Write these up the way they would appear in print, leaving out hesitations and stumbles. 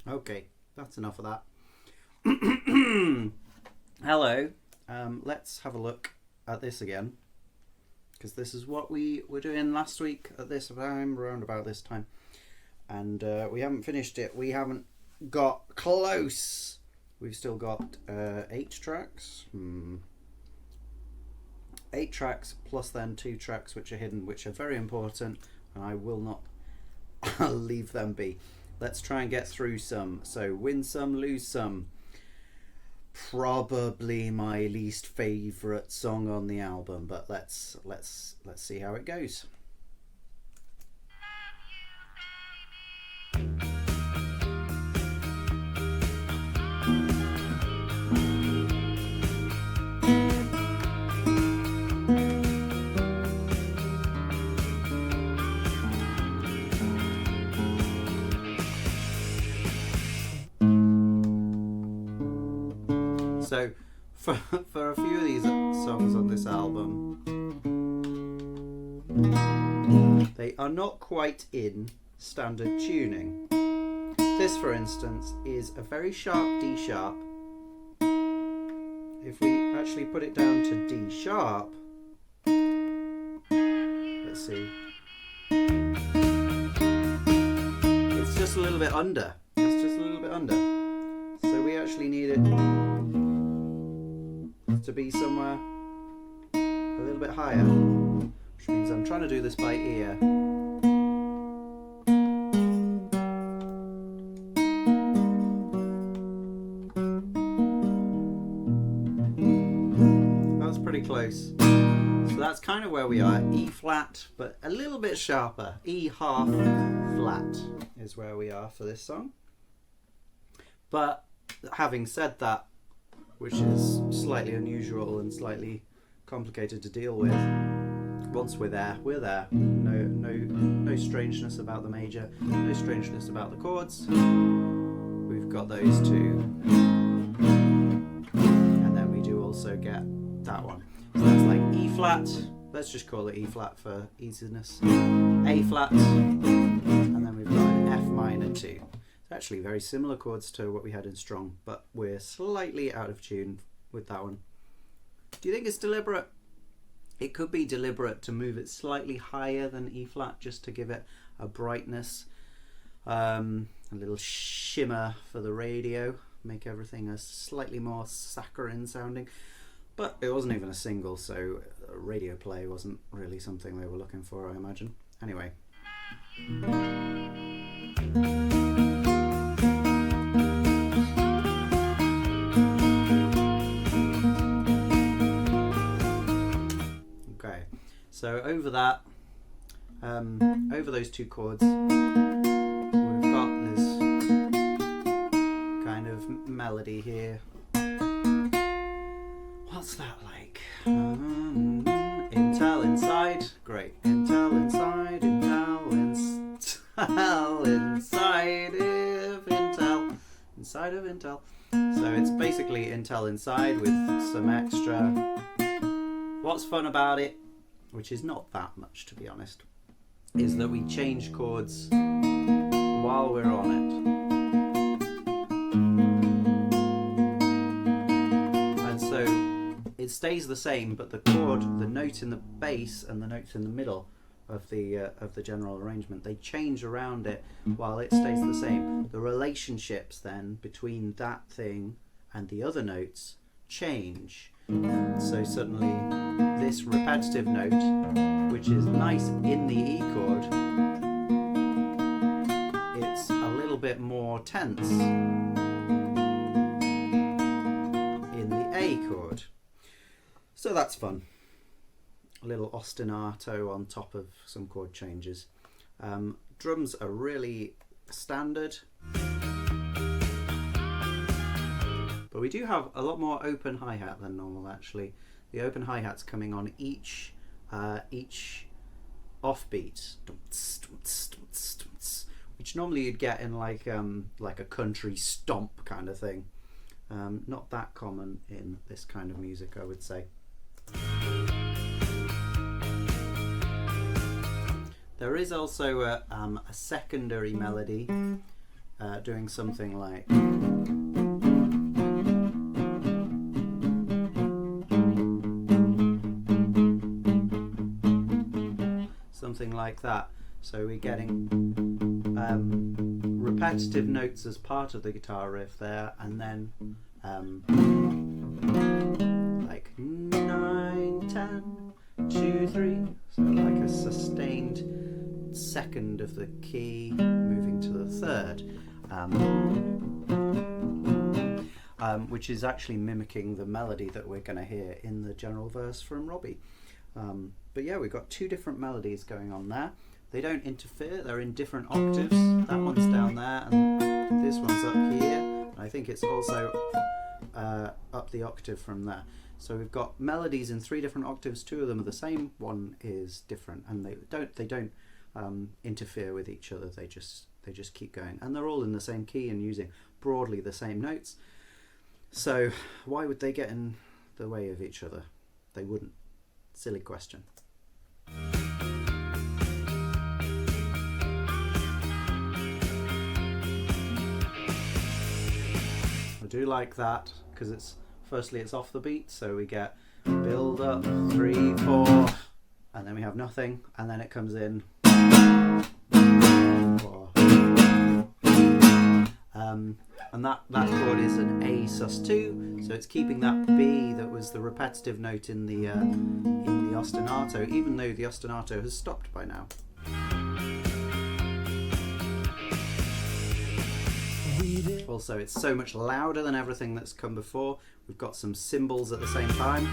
Okay, that's enough of that. Hello, let's have a look at this again, because this is what we were doing last week at this time, around about this time, and we haven't finished it. We haven't got close. We've still got 8 tracks. 8 tracks plus then 2 tracks which are hidden, which are very important, and I will not leave them be. Let's try and get through some. So win some, lose some. Probably my least favourite song on the album, but let's see how it goes. So, for a few of these songs on this album, they are not quite in standard tuning. This, for instance, is a very sharp D sharp. If we actually put it down to D sharp, let's see, it's just a little bit under. It's just a little bit under. So we actually need it to be somewhere a little bit higher, which means I'm trying to do this by ear. That was pretty close. So that's kind of where we are. E flat, but a little bit sharper. E half flat is where we are for this song. But having said that, which is slightly unusual and slightly complicated to deal with, once we're there, we're there. No strangeness about the major, no strangeness about the chords. We've got those two, and then we do also get that one. So that's like E flat. Let's just call it E flat for easiness. A flat, and then we've got an F minor 2. Actually very similar chords to what we had in Strong, but we're slightly out of tune with that one. Do you think it's deliberate? It could be deliberate to move it slightly higher than E flat, just to give it a brightness, a little shimmer for the radio, make everything a slightly more saccharine sounding. But it wasn't even a single, so radio play wasn't really something they were looking for, I imagine. Anyway. So over that, over those 2 chords, we've got this kind of melody here. What's that like? Intel inside, great. Intel inside, Intel inside, if Intel inside of Intel. So it's basically Intel Inside with some extra. What's fun about it, which is not that much to be honest, is that we change chords while we're on it. And so it stays the same, but the chord, the note in the bass and the notes in the middle of the general arrangement, they change around it while it stays the same. The relationships then between that thing and the other notes change. So suddenly this repetitive note, which is nice in the E chord, it's a little bit more tense in the A chord. So that's fun. A little ostinato on top of some chord changes. Drums are really standard, but we do have a lot more open hi-hat than normal actually. The open hi-hat's coming on each offbeat, which normally you'd get in like a country stomp kind of thing. Not that common in this kind of music, I would say. There is also a secondary melody doing something like that. So we're getting repetitive notes as part of the guitar riff there, and then like 9, 10, 2, 3. So like a sustained second of the key moving to the third, which is actually mimicking the melody that we're going to hear in the general verse from Robbie. But yeah, we've got two different melodies going on there. They don't interfere, they're in different octaves. That one's down there and this one's up here. And I think it's also up the octave from there. So we've got melodies in 3 different octaves. 2 of them are the same, 1 is different, and they don't interfere with each other. They just keep going, and they're all in the same key and using broadly the same notes. So why would they get in the way of each other? They wouldn't. Silly question. I do like that because it's firstly it's off the beat, so we get build up 3, 4, and then we have nothing, and then it comes in 4. And that chord is an A sus2, so it's keeping that B that was the repetitive note in the ostinato, even though the ostinato has stopped by now. Also, it's so much louder than everything that's come before. We've got some cymbals at the same time.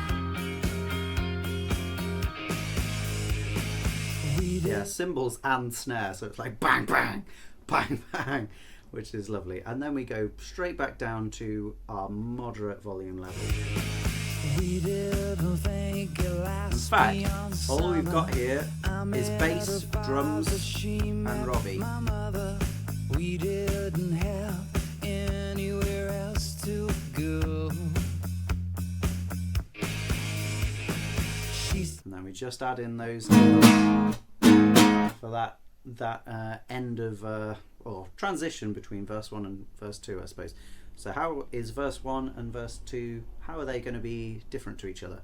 Yeah, cymbals and snare, so it's like bang, bang, bang, bang, which is lovely. And then we go straight back down to our moderate volume level. In fact, all we've got here is bass, drums, and Robbie. We didn't have anywhere else to go. And then we just add in those for that end of or transition between verse 1 and verse 2, I suppose. So how is verse 1 and verse 2, how are they going to be different to each other?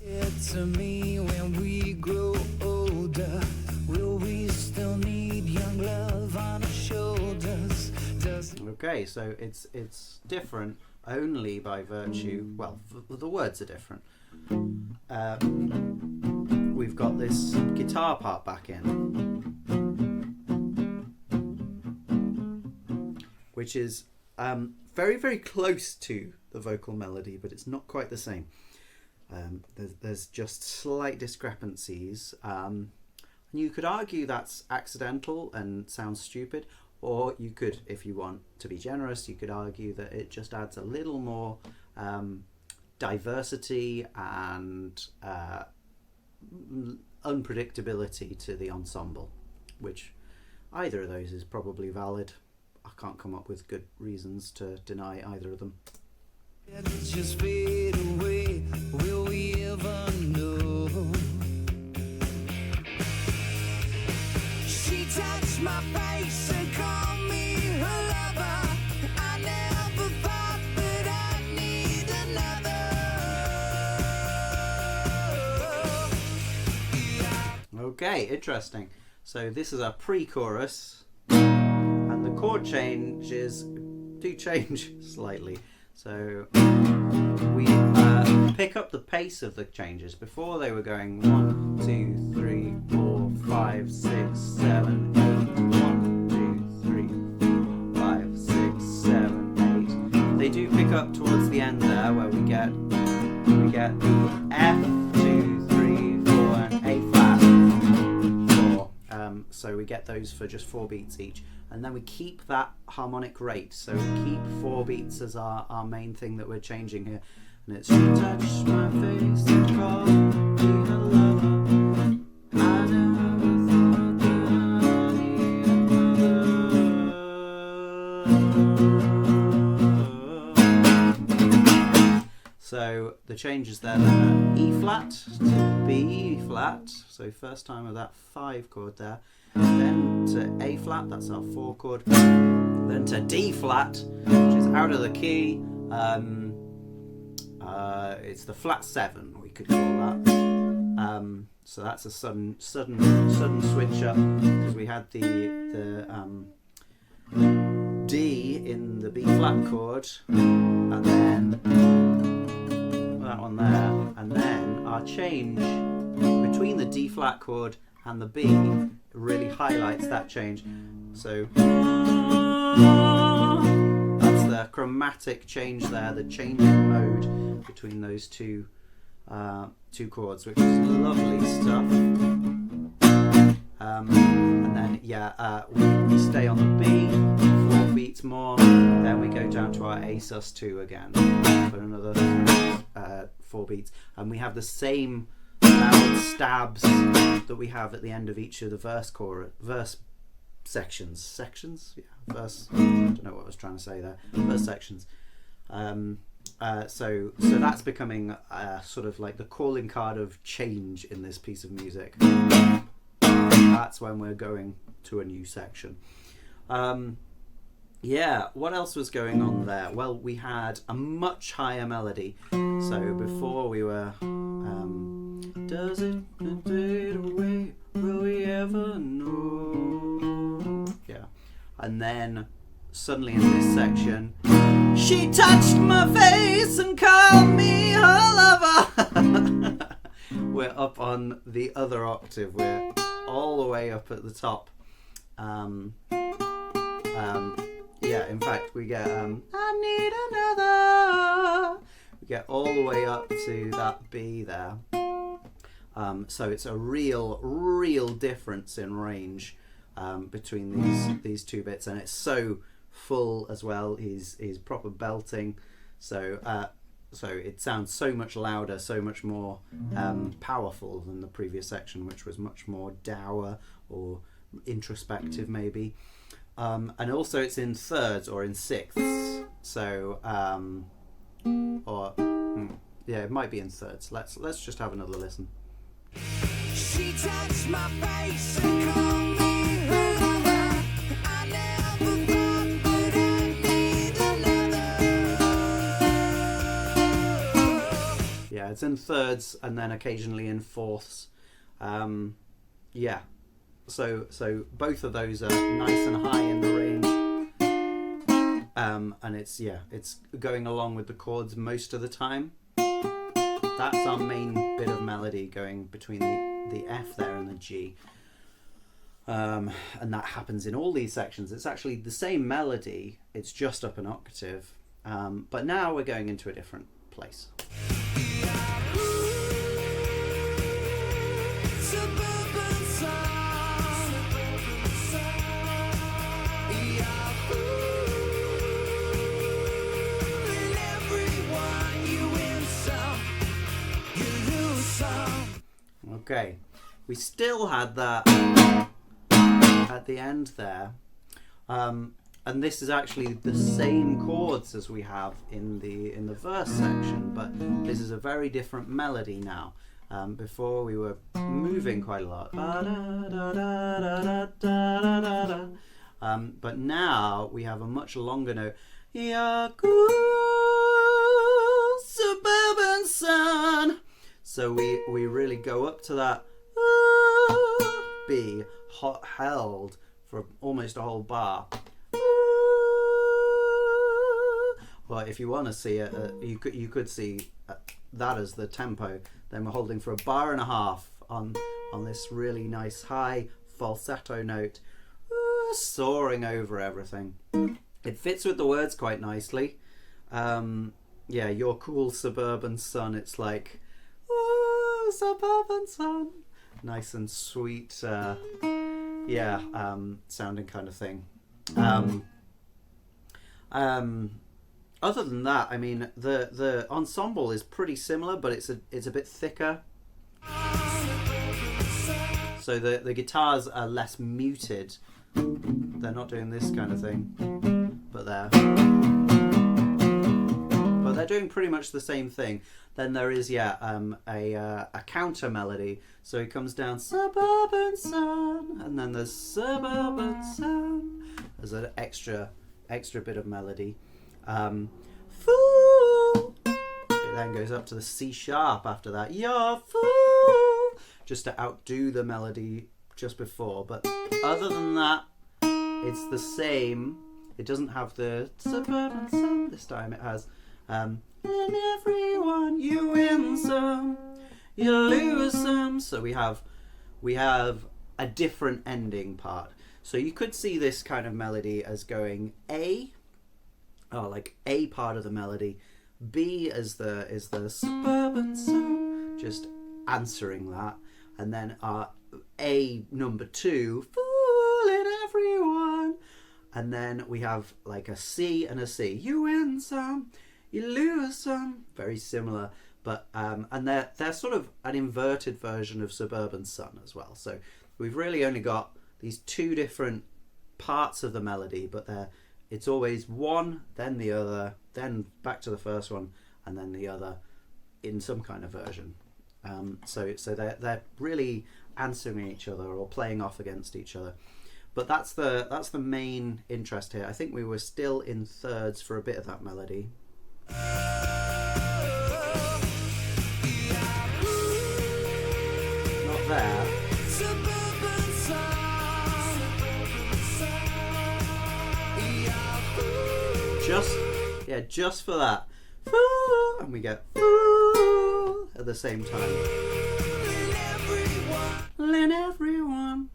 It's me when we grow older, will we still need young love on our shoulders? Okay, so it's different only by virtue, well, the words are different. We've got this guitar part back in, which is very, very close to the vocal melody, but it's not quite the same. There's just slight discrepancies. And you could argue that's accidental and sounds stupid, or you could, if you want to be generous, you could argue that it just adds a little more diversity and unpredictability to the ensemble, which either of those is probably valid. can't come up with good reasons to deny either of them. Just fade away. Will we ever know? She touched my face and called me her lover. I never thought that I'd need another. Okay, interesting. So this is our pre-chorus, and the chord changes do change slightly. So we pick up the pace of the changes. Before they were going 1, 2, 3, 4, 5, 6, 7, 8. 1, 2, 3, 4, 5, 6, 7, 8. They do pick up towards the end there, where we get the F, 2, 3, 4, and A flat 4. So we get those for just 4 beats each. And then we keep that harmonic rate. So we keep 4 beats as our main thing that we're changing here. And it's she touched my face and called me a lover. I never thought that I'd need another. So the changes there then are E flat to B flat. So first time of that 5 chord there. Then to A flat, that's our 4 chord. Then to D flat, which is out of the key. It's the flat 7, we could call that. So that's a sudden switch up, because we had the D in the B flat chord, and then that one there, and then our change between the D flat chord and the B really highlights that change. So that's the chromatic change there, the change in mode between those two chords, which is lovely stuff. And then we stay on the B 4 beats more, then we go down to our A sus2 again for another 4 beats, and we have the same loud stabs that we have at the end of each of the verse sections. Verse. I don't know what I was trying to say there. Verse sections. So that's becoming sort of like the calling card of change in this piece of music. That's when we're going to a new section. What else was going on there? Well, we had a much higher melody. So before we were does it fade away? Will we ever know? Yeah. And then suddenly in this section, she touched my face and called me her lover. We're up on the other octave. We're all the way up at the top. In fact, we get I need another. We get all the way up to that B there. So it's a real difference in range between these 2 bits, and it's so full as well. He's proper belting, so it sounds so much louder, so much more powerful than the previous section, which was much more dour or introspective maybe. And also it's in thirds or in sixths, so it might be in thirds. Let's just have another listen. She touched my face and called me her lover. I never thought that I'd need another. Yeah, it's in thirds and then occasionally in fourths. So both of those are nice and high in the range. And it's going along with the chords most of the time. That's our main bit of melody, going between the F there and the G. And that happens in all these sections. It's actually the same melody, it's just up an octave. But now we're going into a different place. Okay, we still had that at the end there, and this is actually the same chords as we have in the verse section, but this is a very different melody now. Before we were moving quite a lot, but now we have a much longer note. Yaku, suburban sun. So we really go up to that B, held for almost a whole bar. Well, if you want to see it, you could see that as the tempo. Then we're holding for a bar and a half on this really nice high falsetto note, soaring over everything. It fits with the words quite nicely. Yeah, your cool suburban sun. It's like, ooh, suburban sun. Nice and sweet, sounding kind of thing. Other than that, I mean, the ensemble is pretty similar, but it's a bit thicker. So the guitars are less muted. They're not doing this kind of thing, but they're doing pretty much the same thing. Then there is a counter melody. So it comes down suburban sun, and then there's suburban sun. There's an extra bit of melody. Fool. It then goes up to the C sharp after that. You're fool, just to outdo the melody just before. But other than that, it's the same. It doesn't have the suburban sun this time. It has and everyone, you win some, you lose some. So we have a different ending part. So you could see this kind of melody as going A, like A part of the melody, B is the suburban sun, just answering that, and then A number 2, fooling everyone, and then we have like a C and a C. You win some, you lose some. Very similar, but and they're sort of an inverted version of Suburban Sun as well. So we've really only got these two different parts of the melody, but it's always one, then the other, then back to the first one, and then the other in some kind of version. So they're really answering each other or playing off against each other. But that's the main interest here. I think we were still in thirds for a bit of that melody. Not there. Just for that. And we get at the same time. Let everyone.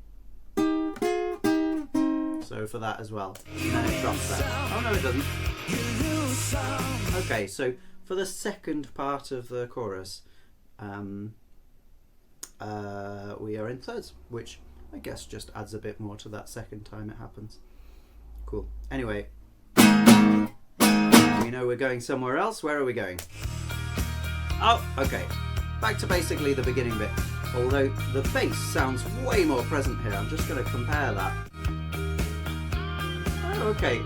So for that as well. And then it drops there. Oh no, it doesn't. Okay, so for the second part of the chorus, we are in thirds, which I guess just adds a bit more to that second time it happens. Cool. Anyway, we know we're going somewhere else. Where are we going? Oh, okay. Back to basically the beginning bit. Although the bass sounds way more present here. I'm just going to compare that. Oh, okay.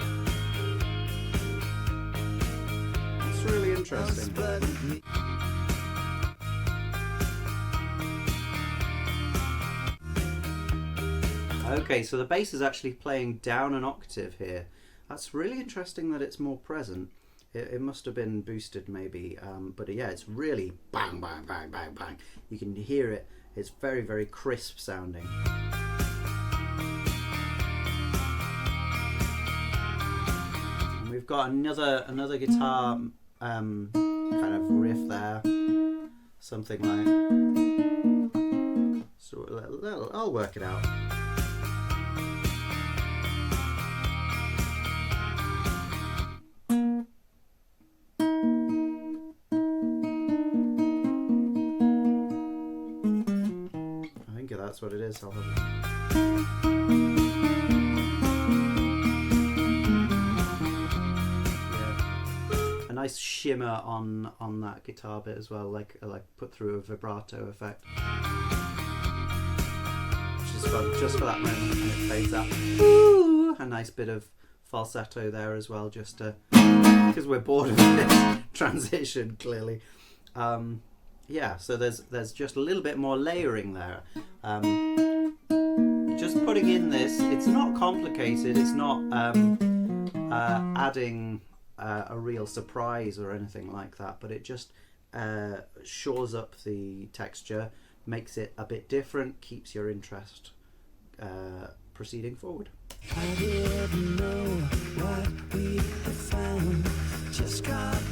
It's really interesting. Okay, so the bass is actually playing down an octave here. That's really interesting that it's more present. It must have been boosted maybe, but yeah, it's really bang, bang, bang, bang, bang. You can hear it. It's very, very crisp sounding. And we've got another guitar kind of riff there, something like. So I'll work it out. That's what it is. I'll have it. Yeah. A nice shimmer on that guitar bit as well, like put through a vibrato effect, which is fun just for that moment, and it fades out. Ooh, a nice bit of falsetto there as well, just to, because we're bored of this transition clearly. Yeah, so there's just a little bit more layering there. Just putting in this, it's not complicated, it's not adding a real surprise or anything like that, but it just shores up the texture, makes it a bit different, keeps your interest proceeding forward.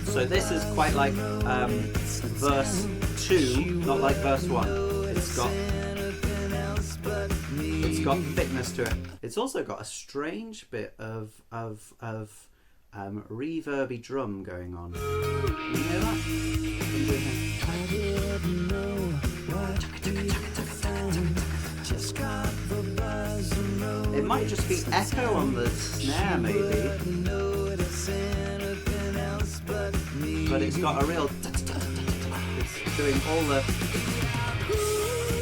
So this is quite like verse 2, not like verse 1. It's got thickness to it. It's also got a strange bit of reverby drum going on. You hear that? It might just be echo on the snare, maybe. But it's got a real. It's doing all the.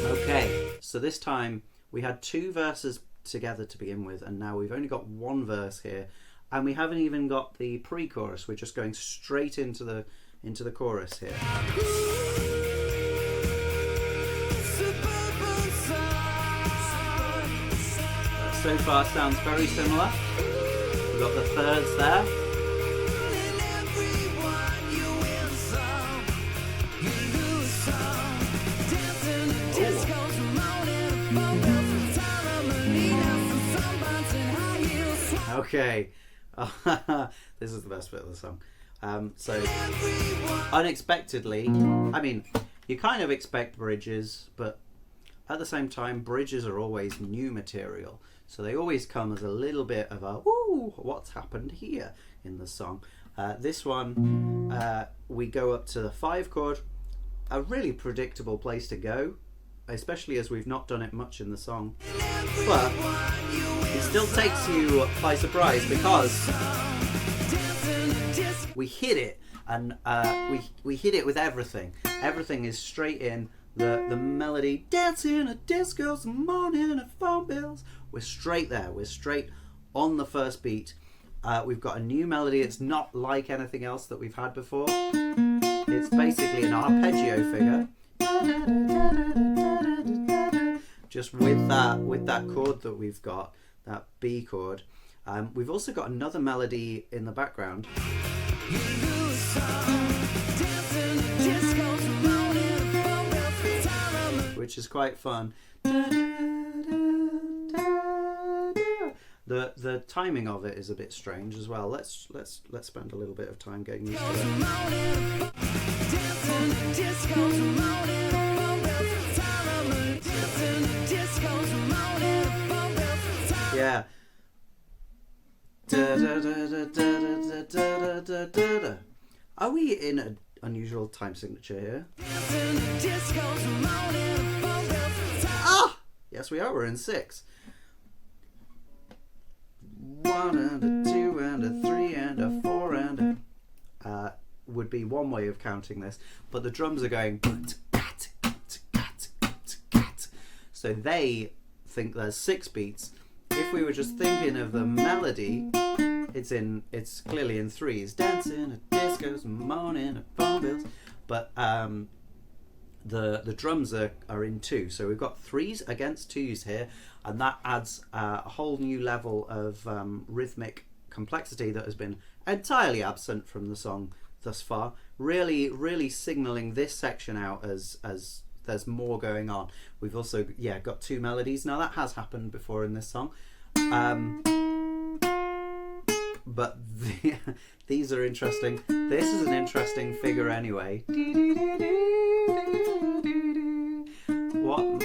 Okay, so this time we had 2 verses together to begin with, and now we've only got 1 verse here, and we haven't even got the pre-chorus. We're just going straight into the chorus here. So far sounds very similar. We've got the thirds there. Okay, this is the best bit of the song. So, unexpectedly, I mean, you kind of expect bridges, but at the same time, bridges are always new material. So they always come as a little bit of a, woo, what's happened here in the song. This one, we go up to the 5 chord, a really predictable place to go, especially as we've not done it much in the song. But it still takes you by surprise because we hit it, and we hit it with everything. Everything is straight in. The melody, dancing at discos, morning at phone bills. We're straight there. We're straight on the first beat. We've got a new melody. It's not like anything else that we've had before. It's basically an arpeggio figure. Just with that chord that we've got, that B chord. We've also got another melody in the background. Which is quite fun. The timing of it is a bit strange as well. Let's spend a little bit of time getting used to it. Yeah. Are we in an unusual time signature here? Ah! Yes, we are. We're in 6. 1 and a 2 and a 3 and a 4 and a would be one way of counting this, but the drums are going, so they think there's 6 beats. If we were just thinking of the melody, it's clearly in 3s. Dancing at discos, moaning at phone bills. But the drums are in 2, so we've got 3s against 2s here, and that adds a whole new level of rhythmic complexity that has been entirely absent from the song thus far. Really signalling this section out as there's more going on. We've also got 2 melodies. Now that has happened before in this song, but these are interesting. This is an interesting figure anyway. What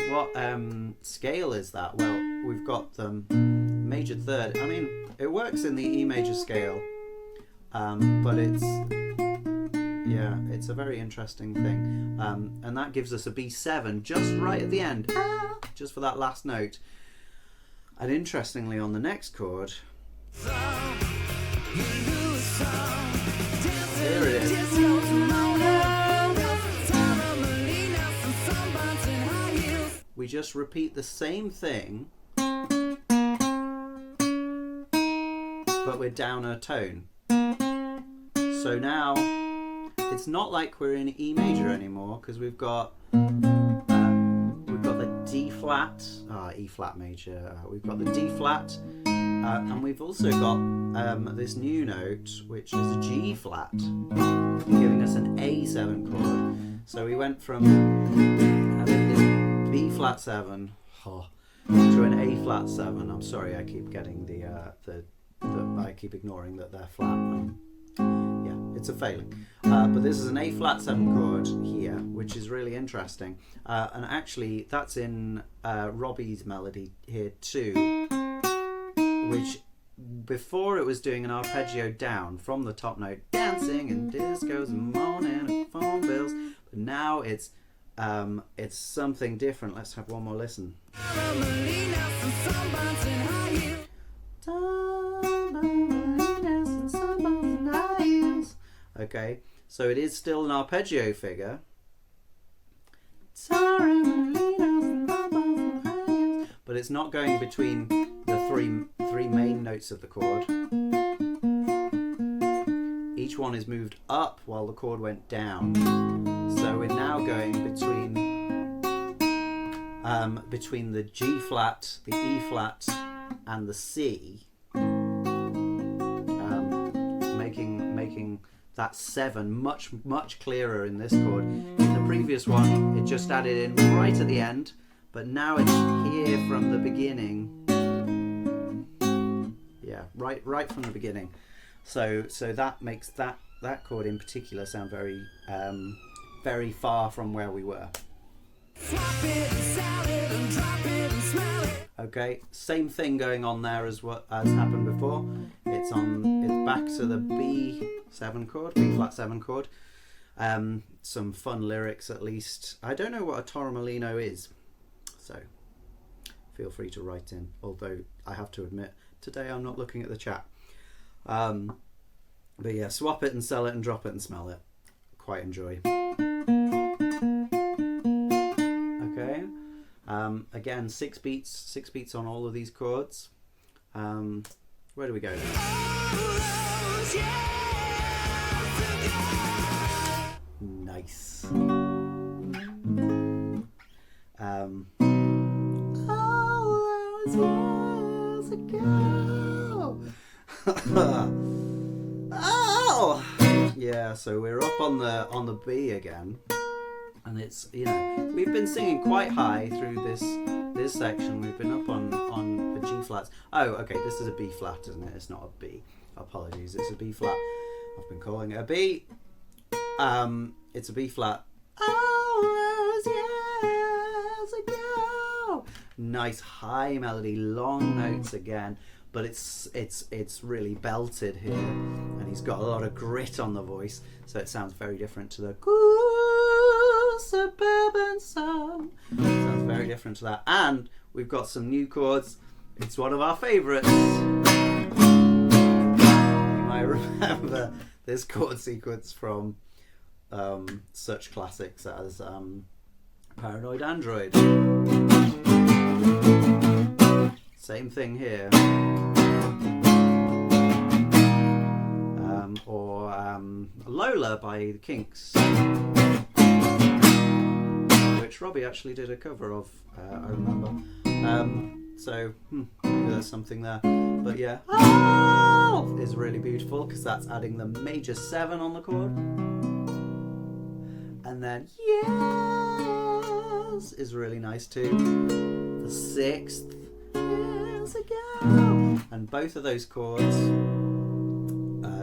scale is that? Well, we've got the major third. I mean, it works in the E major scale, but it's a very interesting thing, and that gives us a B7 just right at the end, just for that last note. And interestingly, on the next chord, here it is. We just repeat the same thing, but we're down a tone. So now it's not like we're in E major anymore because we've got the D flat, E flat major. We've got the D flat, and we've also got this new note, which is a G flat, giving us an A7 chord. So we went from having this B flat 7 to an A flat 7. I'm sorry, I keep getting I keep ignoring that they're flat. Yeah, it's a failing. But this is an A flat 7 chord here, which is really interesting. And actually, that's in Robbie's melody here too, which before it was doing an arpeggio down from the top note, dancing and discos and moaning and phone bills. But now it's something different. Let's have one more listen. Okay, so it is still an arpeggio figure, but it's not going between the three main notes of the chord. Each one is moved up while the chord went down. So we're now going between the G flat, the E flat, and the C, making that 7 much clearer in this chord. In the previous one, it just added in right at the end, but now it's here from the beginning. Yeah, right from the beginning. So that makes that chord in particular sound very very far from where we were. Okay, same thing going on there as what has happened before. It's back to the B7 chord, B flat 7 chord. Some fun lyrics at least. I don't know what a torremolino is, so feel free to write in. Although I have to admit, today I'm not looking at the chat. But yeah, swap it and sell it and drop it and smell it. Quite enjoy. Okay. Again, 6 beats on all of these chords. Where do we go? Nice. All those years ago. Oh! Yeah, so we're up on the B again. And it's, we've been singing quite high through this section. We've been up on the G flats. Oh, okay, this is a B flat, isn't it? It's not a B. Apologies, it's a B flat. I've been calling it a B. It's a B flat. All those years ago. Nice high melody, long notes again, but it's really belted here, and he's got a lot of grit on the voice, so it sounds very different to the cool suburban song. Sounds very different to that. And we've got some new chords. It's one of our favourites. You might remember this chord sequence from such classics as Paranoid Android. Same thing here. Or Lola by the Kinks, which Robbie actually did a cover of, I remember. So maybe there's something there. But yeah, oh, is really beautiful because that's adding the major 7 on the chord. And then yes is really nice too. The 6th years ago. And both of those chords,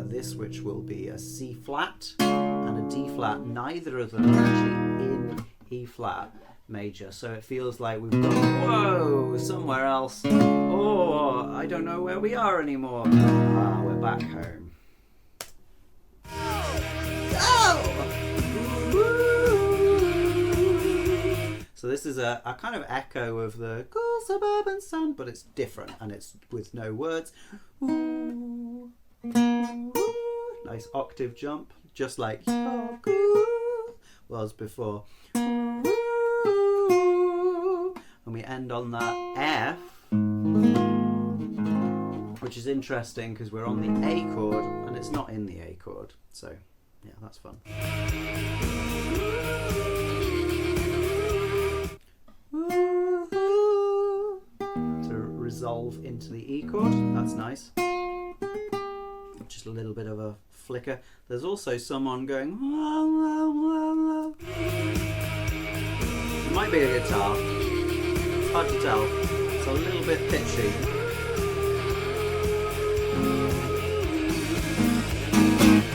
this which will be a C flat and a D flat, neither of them are actually in E flat major, so it feels like we've gone, whoa, somewhere else. Oh, I don't know where we are anymore. We're back home. So this is a kind of echo of the cool suburban sun, but it's different and it's with no words. Ooh. Nice octave jump, just like was before. And we end on that F, which is interesting because we're on the A chord and it's not in the A chord. So yeah, that's fun. To resolve into the E chord, that's nice. Just a little bit of a flicker. There's also someone going. It might be a guitar. It's hard to tell. It's a little bit pitchy.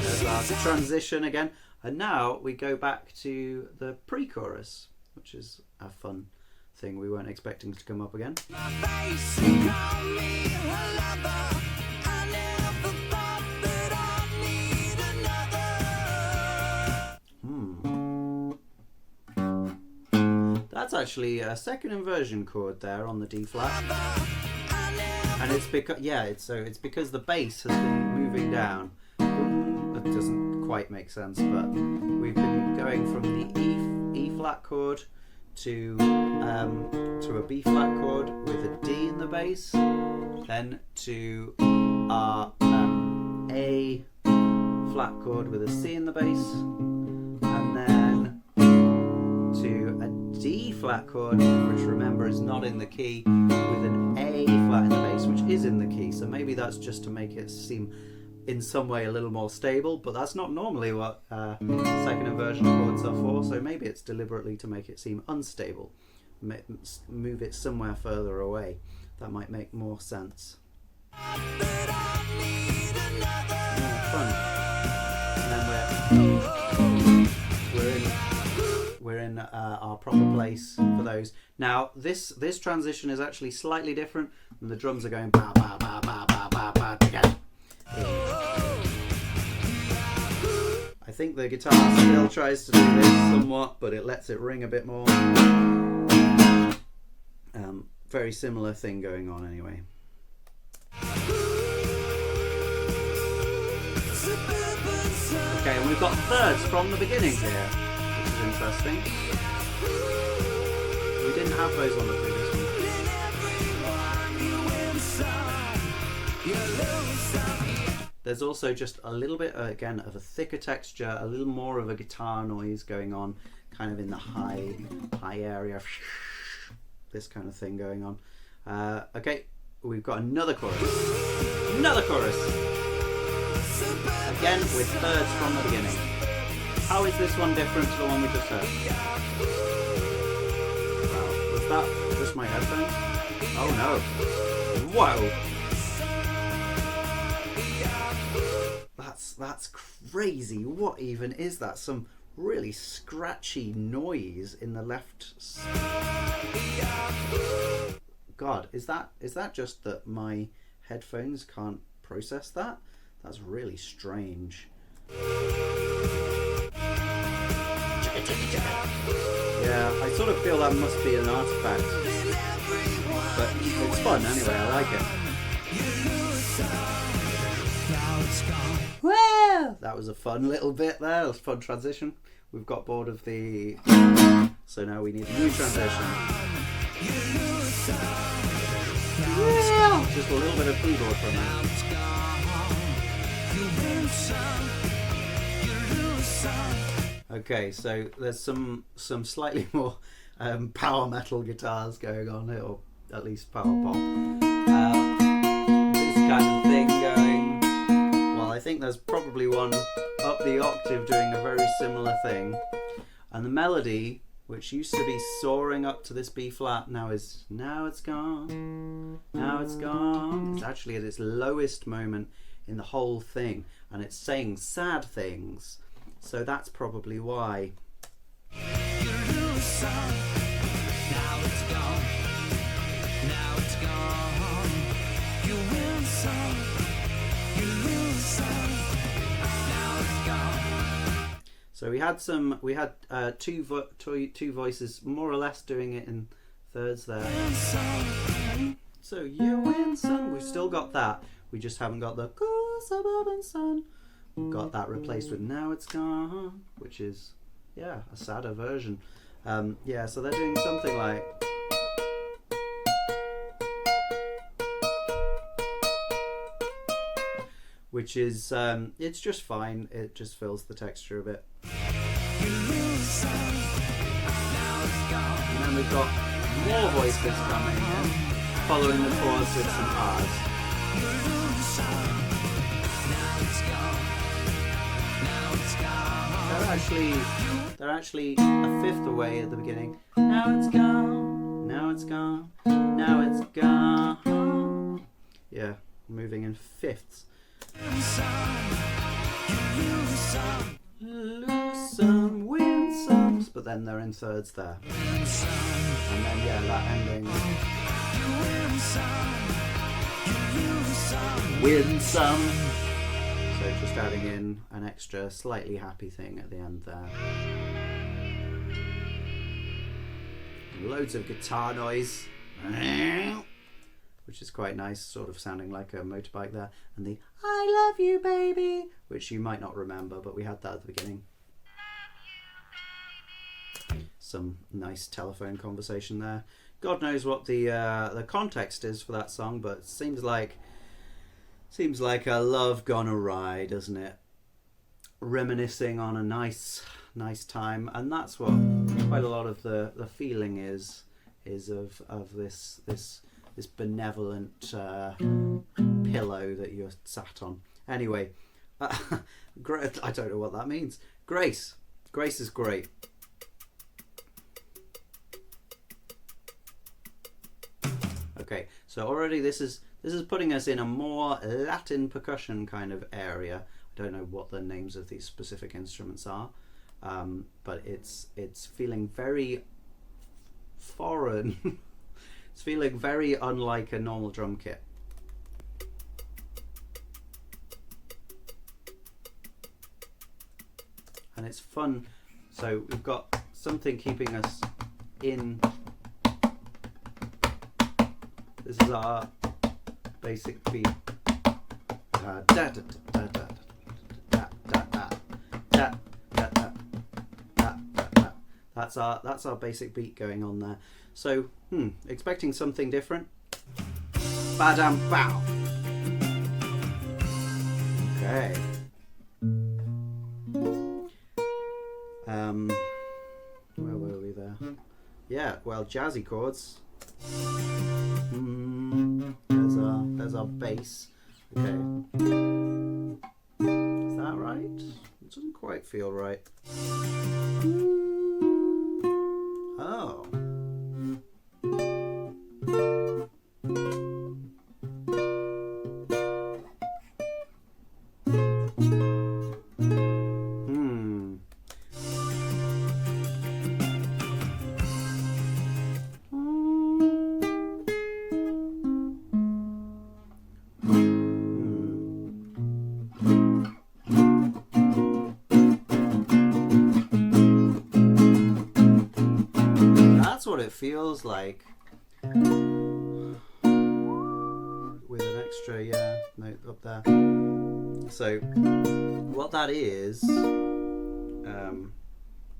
There's our transition again. And now we go back to the pre-chorus, which is a fun thing we weren't expecting to come up again. That's actually a second inversion chord there on the D flat, and it's because it's because the bass has been moving down. That doesn't quite make sense, but we've been going from the E flat chord to a B flat chord with a D in the bass, then to our A flat chord with a C in the bass, and then to a D flat chord, which remember is not in the key, with an A flat in the bass, which is in the key. So maybe that's just to make it seem in some way a little more stable, but that's not normally what second inversion chords are for. So maybe it's deliberately to make it seem unstable, move it somewhere further away. That might make more sense. Yeah, fun. And then we're in our proper place for those. Now this transition is actually slightly different, and the drums are going ba ba ba ba ba ba ba together. I think the guitar still tries to do this somewhat, but it lets it ring a bit more. Very similar thing going on anyway. Okay, and we've got thirds from the beginning here, which is interesting. We didn't have those on the previous one. There's also just a little bit, again, of a thicker texture, a little more of a guitar noise going on, kind of in the high area. This kind of thing going on. Okay, we've got another chorus. Another chorus! Again, with thirds from the beginning. How is this one different to the one we just heard? Wow, was that just my headphones? Oh no. Whoa! That's crazy. What even is that? Some really scratchy noise in the left. God, is that just that my headphones can't process that? That's really strange. Yeah, I sort of feel that must be an artifact. But it's fun anyway, I like it. Well, that was a fun little bit there. That was a fun transition. We've got bored of the... So now we need a new transition. Yeah. Just a little bit of keyboard from that. Okay, so there's some slightly more power metal guitars going on here, or at least power pop. This kind of thing going. Well, I think there's probably one up the octave doing a very similar thing, and the melody, which used to be soaring up to this B flat, now it's gone. Now it's gone. It's actually at its lowest moment in the whole thing, and it's saying sad things. So that's probably why. You lose some, now it's gone. Now it's gone. You win some, you lose some. Now it's gone. So we had two voices more or less doing it in thirds there. So you win some. We've still got that. We just haven't got the cool suburban sun. We've got that replaced with Now It's Gone, which is, yeah, a sadder version. Yeah, so they're doing something like... which is it's just fine. It just fills the texture a bit. And then we've got more voices coming in, following the chords with some R's. They're actually a fifth away at the beginning. Now it's gone, now it's gone, now it's gone. Yeah, moving in fifths. Lose some, win some, but then they're in thirds there. And then yeah, that ending. Win some. So just adding in an extra slightly happy thing at the end there. Loads of guitar noise, which is quite nice, sort of sounding like a motorbike there. And the I love you baby, which you might not remember, but we had that at the beginning. Some nice telephone conversation there. God knows what the context is for that song, but it seems like a love gone awry, doesn't it? Reminiscing on a nice time, and that's what quite a lot of the feeling is of this benevolent pillow that you're sat on. Anyway, I don't know what that means. Grace is great. Okay, so already this is putting us in a more Latin percussion kind of area. I don't know what the names of these specific instruments are, but it's feeling very foreign. It's feeling very unlike a normal drum kit. And it's fun. So we've got something keeping us in. This is our basic beat. That's our basic beat going on there. So, expecting something different. Badam bow. Okay. Where were we there? Yeah, well, jazzy chords. There's our bass. Okay. Is that right? It doesn't quite feel right. Oh. What it feels like with an extra note up there. So what that is, are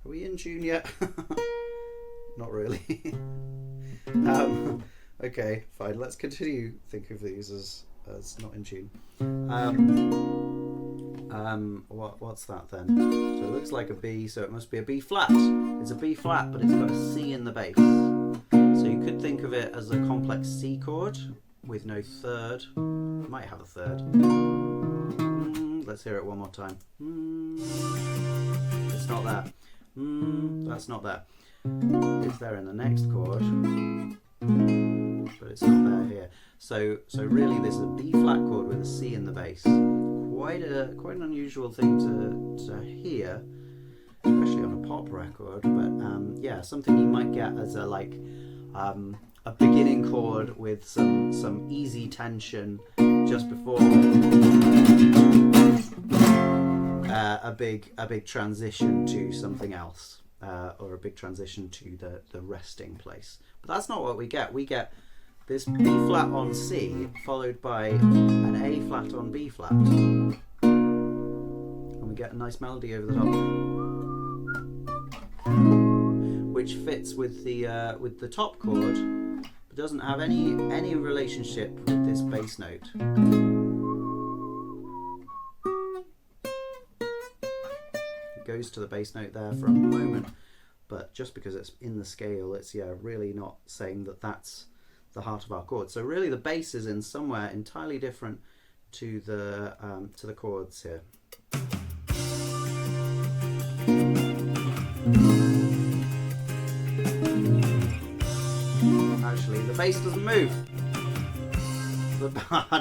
we in tune yet? Not really. Okay, fine, let's continue think of these as not in tune. What's that then? So it looks like a B, so it must be a B flat. It's a B flat, but it's got a C in the bass. So you could think of it as a complex C chord with no third. It might have a third. Let's hear it one more time. It's not that. That's not that. It's there in the next chord, but it's not there here. So really, this is a B flat chord with a C in the bass. Quite an unusual thing to hear, especially on a pop record. But yeah, something you might get as a beginning chord with some easy tension just before a big transition to something else, or a big transition to the resting place. But that's not what we get. We get this B flat on C followed by an A flat on B flat, and we get a nice melody over the top, which fits with the top chord, but doesn't have any relationship with this bass note. goes to the bass note there for a moment, but just because it's in the scale, it's really not saying that that's the heart of our chord. So really the bass is in somewhere entirely different to the chords here. Actually, the bass doesn't move.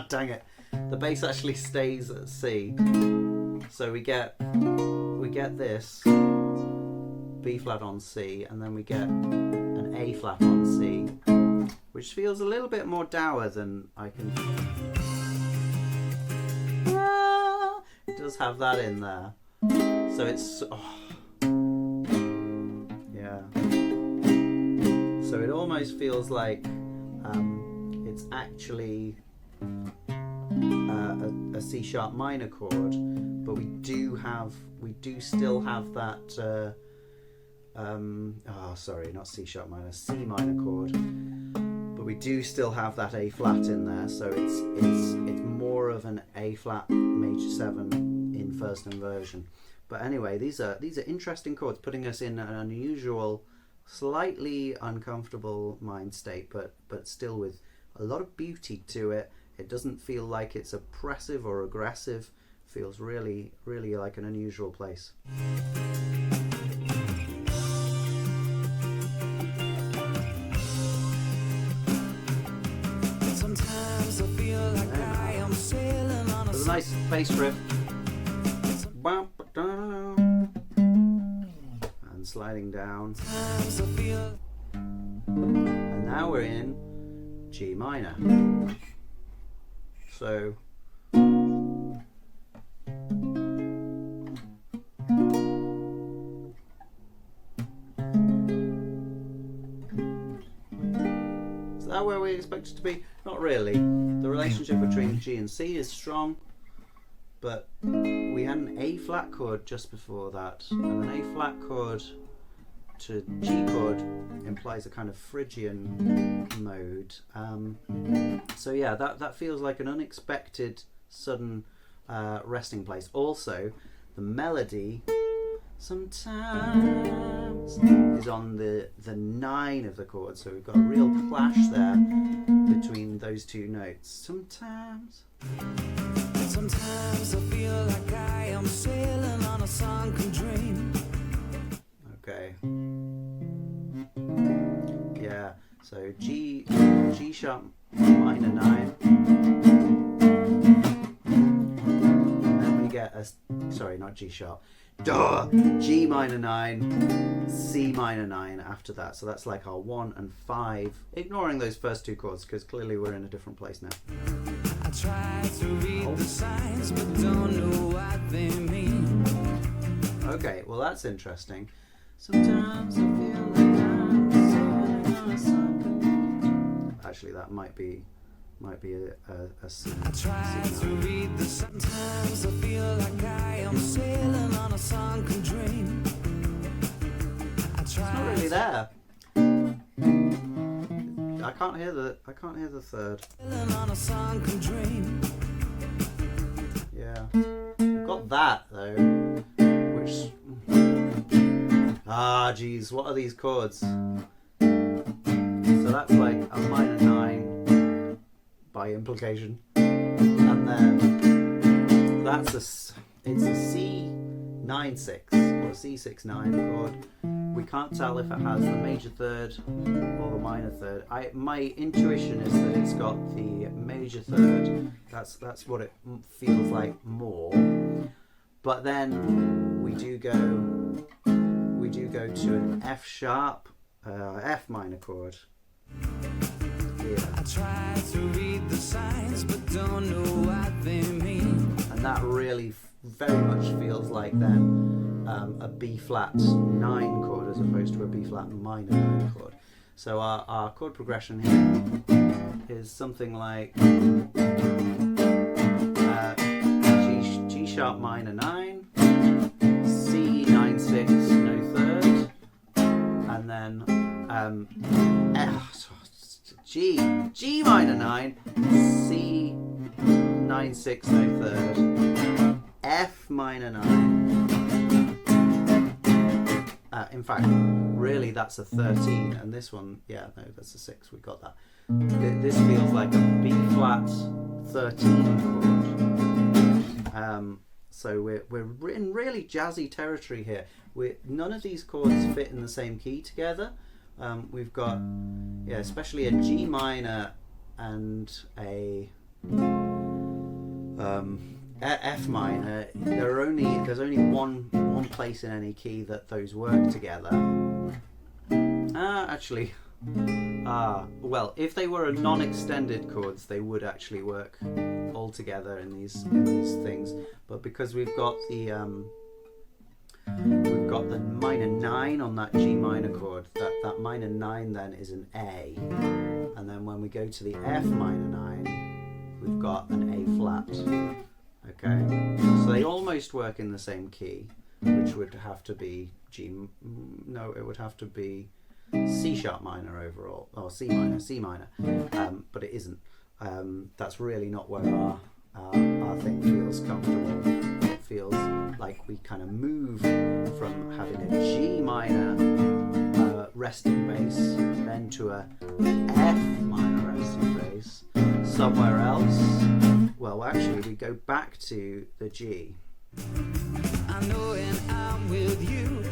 Dang it. The bass actually stays at C. So we get this B flat on C, and then we get an A flat on C, which feels a little bit more dour than I can. It does have that in there. So it's yeah. So it almost feels like it's actually a C sharp minor chord, but we do still have that sorry, not C sharp minor, C minor chord, but we do still have that A flat in there, so it's more of an A flat major 7 in first inversion. But anyway, these are interesting chords, putting us in an unusual, slightly uncomfortable mind state, but still with a lot of beauty to it. It doesn't feel like it's oppressive or aggressive. It feels really, really like an unusual place. Sometimes I feel like I am sailing on There's a nice bass riff. And sliding down. And now we're in G minor. So is that where we expect it to be? Not really. The relationship between G and C is strong, but we had an A flat chord just before that, and an A flat chord to G chord implies a kind of Phrygian mode. So yeah, that feels like an unexpected, sudden resting place. Also, the melody sometimes is on the 9 of the chord, so we've got a real clash there between those two notes. Sometimes I feel like I am sailing on a sunken dream. Okay. Yeah. So G sharp minor 9. And then we get a not G sharp. Duh! G minor 9, C minor 9 after that. So that's like our 1 and 5, ignoring those first two chords because clearly we're in a different place now. I try to read the signs but don't know what they mean. Okay, well that's interesting. Sometimes I feel like I'm sailing on a sunken. Actually, that might be a C. I try to read the sometimes I feel like I am sailing on a sunken dream. It's not really there. I can't hear the third. Sailing on a sunken dream. Yeah. We've got that though, which geez, what are these chords? So that's like a minor 9 by implication, and then it's a C9-6 or a C6-9 chord. We can't tell if it has the major third or the minor third. My intuition is that it's got the major third. That's what it feels like more. But then we do go to an F sharp, F minor chord. Yeah. I try to read the signs but don't know what they mean. And that really very much feels like then a B flat 9 chord as opposed to a B flat minor 9 chord. So our chord progression here is something like G sharp minor 9, C9-6 no third, and then G minor 9, C9-6 no third, F minor 9, In fact, really that's a 13, and this one, yeah, no, that's a 6. We got that. This feels like a B flat 13 chord. So we're in really jazzy territory here. None of these chords fit in the same key together. We've got, yeah, especially a G minor and a F minor. There's only one place in any key that those work together. Actually, well, if they were a non-extended chords, they would actually work all together in these things. But because we've got the minor 9 on that G minor chord, that minor 9 then is an A, and then when we go to the F minor 9, we've got an A flat. Okay, so they almost work in the same key, which would have to be it would have to be C sharp minor overall, or C minor, but it isn't. That's really not where our thing feels comfortable. It feels like we kind of move from having a G minor resting bass then to a F minor resting bass somewhere else. Well, actually, we go back to the G. I know when I'm with you,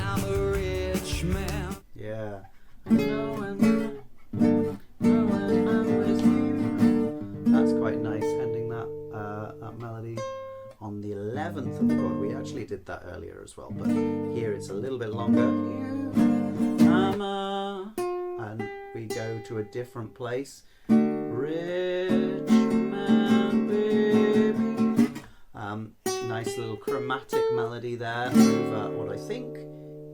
I'm a rich man. Yeah. I know when I'm with you. That's quite nice, ending that melody on the 11th of the chord. We actually did that earlier as well, but here it's a little bit longer. And we go to a different place. Rich man, baby. Nice little chromatic melody there over what I think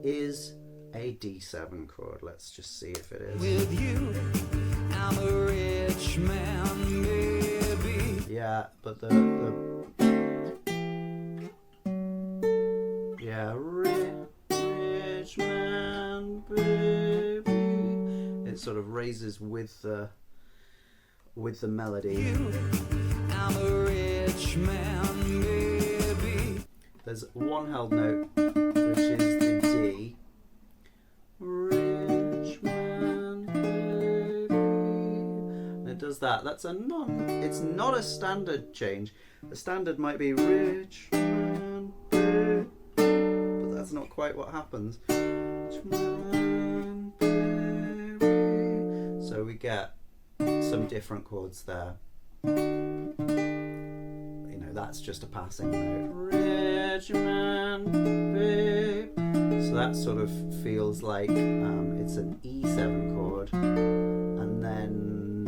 is a D7 chord. Let's just see if it is. With you, I'm a rich man, baby. Yeah, but yeah, rich man, baby. It sort of raises with the melody. I'm a rich man, baby. There's one held note, which is the D. Rich man, baby. And it does that. It's not a standard change. The standard might be rich man, baby, but that's not quite what happens. Rich man, baby. So we get some different chords there. That's just a passing note. Rich man, babe. So that sort of feels like it's an E7 chord, and then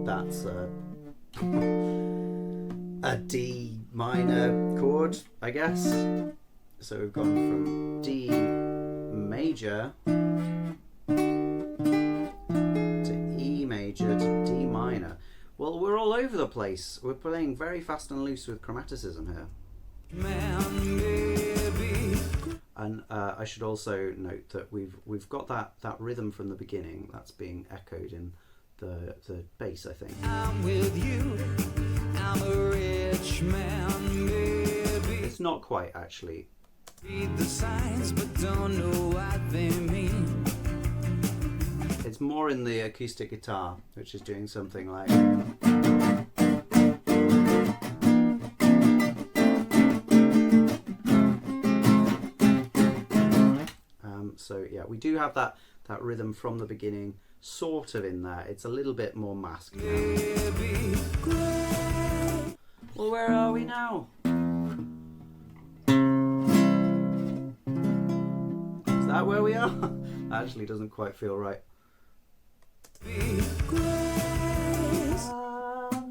that's a D minor chord, I guess. So we've gone from D major to E major to D minor. Well, we're all over the place. We're playing very fast and loose with chromaticism here. Man, baby. And I should also note that we've got that rhythm from the beginning that's being echoed in the bass, I think. I'm with you. I'm a rich man, baby. It's not quite, actually. Read the signs, but don't know what they mean. It's more in the acoustic guitar, which is doing something like. So yeah, we do have that rhythm from the beginning, sort of in there. It's a little bit more masked now. Well, where are we now? Is that where we are? That actually doesn't quite feel right.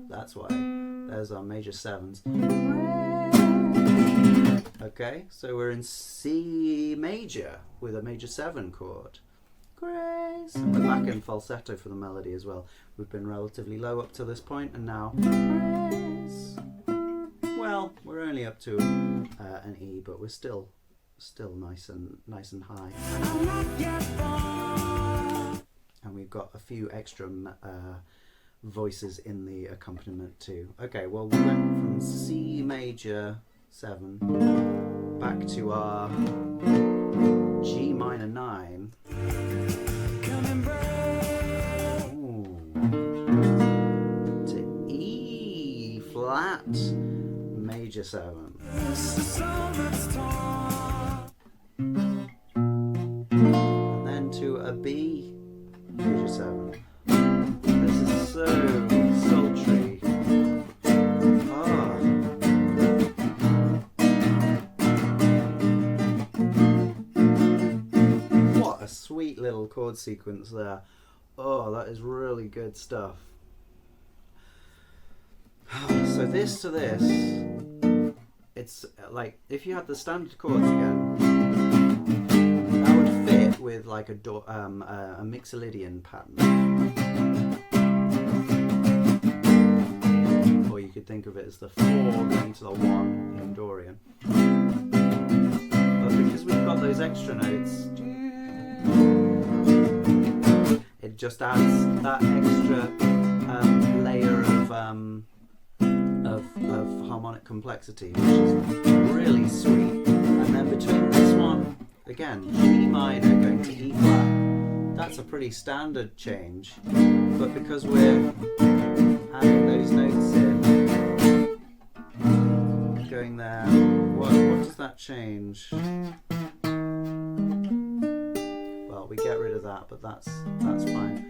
That's why. There's our major 7s. Okay, so we're in C major with a major 7 chord. Grace. And we're back in falsetto for the melody as well. We've been relatively low up to this point, and now Grace. Well, we're only up to an E, but we're still nice and high. And we've got a few extra voices in the accompaniment too. Okay, well, we went from C major 7 back to our G minor 9. Ooh. To E flat major 7. And then to a B major 7. This is so sultry. What a sweet little chord sequence there. Oh, that is really good stuff. So this to this, it's like if you had the standard chords again, that would fit with like a Mixolydian pattern. Or you could think of it as the 4 going to the 1 in Dorian. But because we've got those extra notes, it just adds that extra layer of harmonic complexity, which is really sweet. And then between this one, again, G minor going to E flat, that's a pretty standard change. But because we're adding those notes in, going there, what does that change? Well, we get rid of that, but that's fine.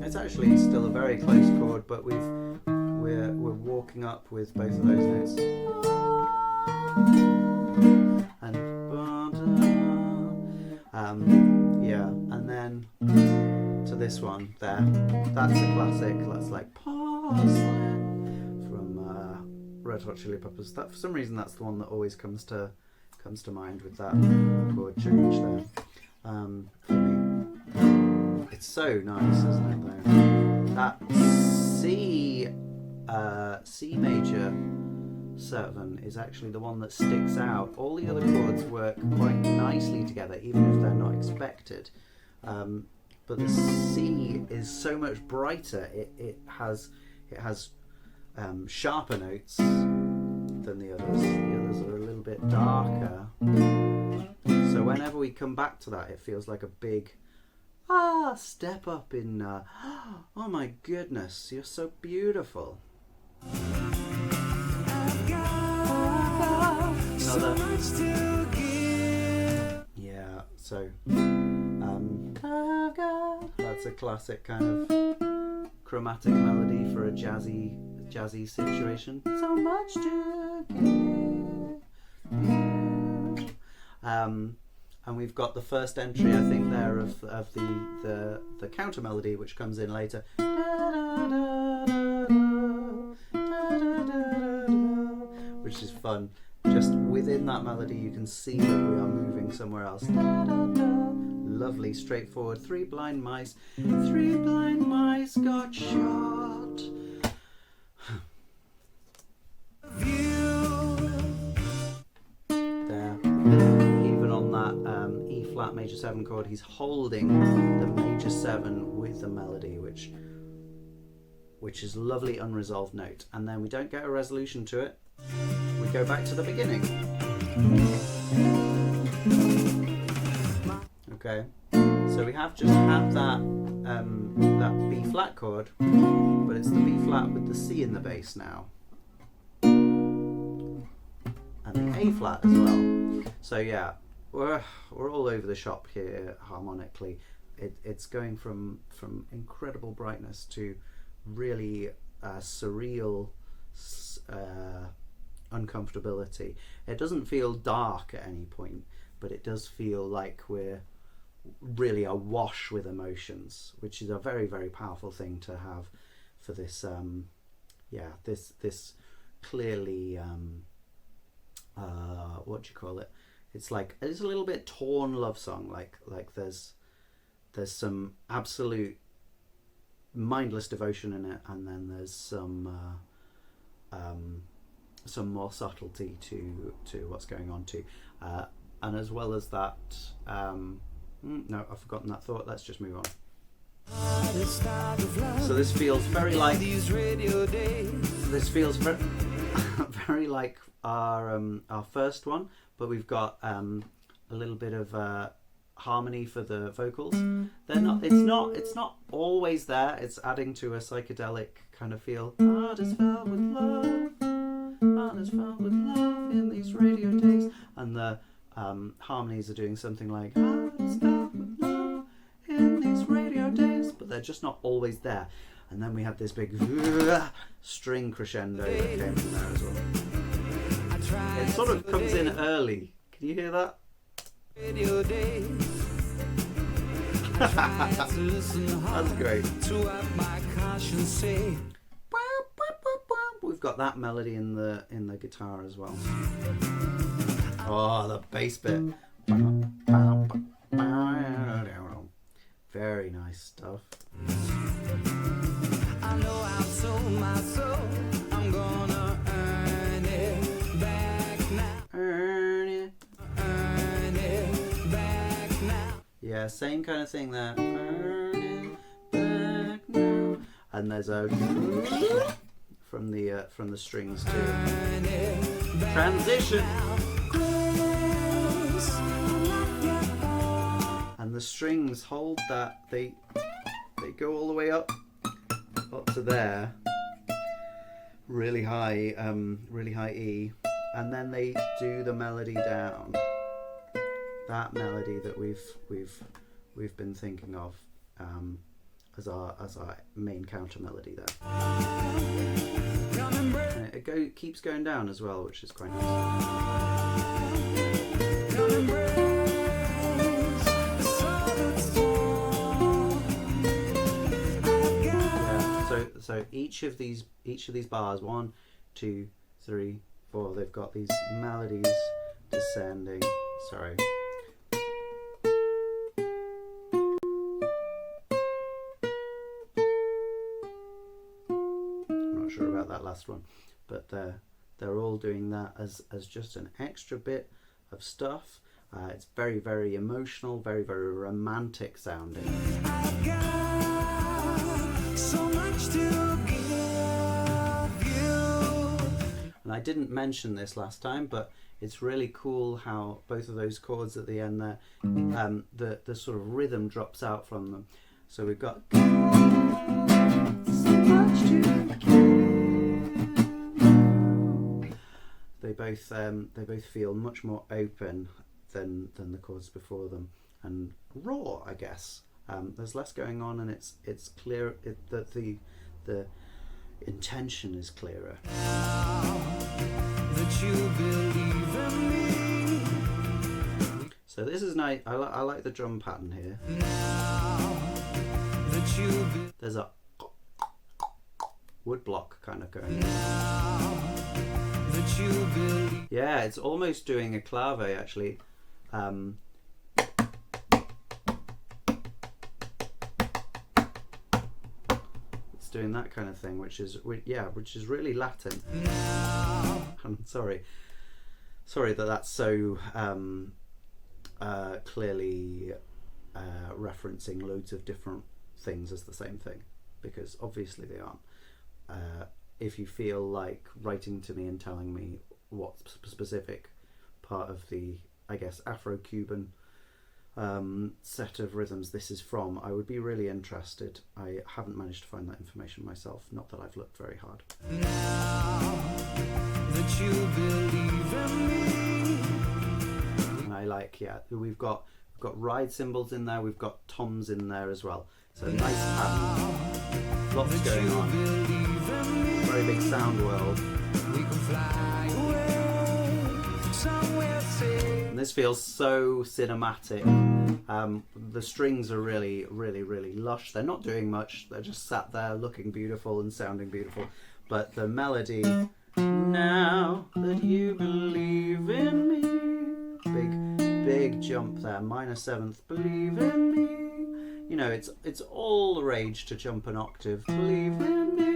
It's actually still a very close chord, but we're walking up with both of those notes. And yeah, and then to this one there. That's a classic. That's like Porcelain from Red Hot Chili Peppers. That for some reason that's the one that always comes to mind with that chord change there. For me. It's so nice, isn't it, though? That C major 7 is actually the one that sticks out. All the other chords work quite nicely together, even if they're not expected. But the C is so much brighter. It has sharper notes than the others. The others are a little bit darker. So whenever we come back to that, it feels like a big step up in oh my goodness, you're so beautiful. Another. Yeah, so that's a classic kind of chromatic melody for a jazzy situation. So much to give. And we've got the first entry, I think, there of the counter melody, which comes in later, which is fun. Just within that melody, you can see that we are moving somewhere else. Lovely, straightforward. 3 blind mice got shot. There. Even on that E flat major 7 chord, he's holding the major 7 with the melody, which is a lovely unresolved note. And then we don't get a resolution to it. We go back to the beginning. Okay, so we have just had that B flat chord, but it's the B flat with the C in the bass now, and the A flat as well. So yeah, we're all over the shop here harmonically. It's going from incredible brightness to really surreal uncomfortability. It doesn't feel dark at any point, but it does feel like we're really awash with emotions, which is a very, very powerful thing to have for this this clearly what do you call it, it's a little bit torn love song, like there's some absolute mindless devotion in it, and then there's some more subtlety to what's going on too, and as well as that, no, I've forgotten that thought. Let's just move on. So this feels very like very like our first one, but we've got a little bit of harmony for the vocals. They're not. It's not always there. It's adding to a psychedelic kind of feel. Heart is filled with love. Heart is filled with love in these radio days. And the harmonies are doing something like heart is filled with love in these radio days, but they're just not always there. And then we had this big string crescendo that came from there as well. It sort of comes in early. Can you hear that? That's great. We've got that melody in the guitar as well. Oh, the bass bit. Very nice stuff. I know I've sold my soul. I'm gonna earn it back now. Earn it. Earn it back now. Yeah, same kind of thing there. Earn it back now. And there's a from the strings too. Transition. And the strings hold that. They go all the way up to there, really high E, and then they do the melody down. That melody that we've been thinking of as our main counter melody there. And it keeps going down as well, which is quite nice. So each of these bars, 1, 2, 3, 4, they've got these melodies descending. Sorry. I'm not sure about that last one, but they're all doing that as just an extra bit of stuff. It's very, very emotional, very, very romantic sounding. I've got so much to give you. And I didn't mention this last time, but it's really cool how both of those chords at the end there, the sort of rhythm drops out from them. So we've got so much to give. They both feel much more open than the chords before them, and raw, I guess. There's less going on, and it's clear that the intention is clearer. That you believe in me. So this is nice. I like the drum pattern here. That you There's a wood block kind of going. that you believe. Yeah, it's almost doing a clave actually. It's doing that kind of thing, which is really Latin. I'm sorry that that's so clearly referencing loads of different things as the same thing, because obviously they aren't. If you feel like writing to me and telling me what specific part of the, I guess, Afro-Cuban set of rhythms this is from, I would be really interested. I haven't managed to find that information myself, not that I've looked very hard. That you believe in me. And I like, we've got ride cymbals in there, we've got toms in there as well. So nice pattern, lots going on. Very big sound world. We can fly away somewhere safe. And this feels so cinematic. The strings are really, really, really lush. They're not doing much. They're just sat there looking beautiful and sounding beautiful. But the melody, now that you believe in me, big jump there. Minor seventh, believe in me. You know, it's all the rage to jump an octave. Believe in me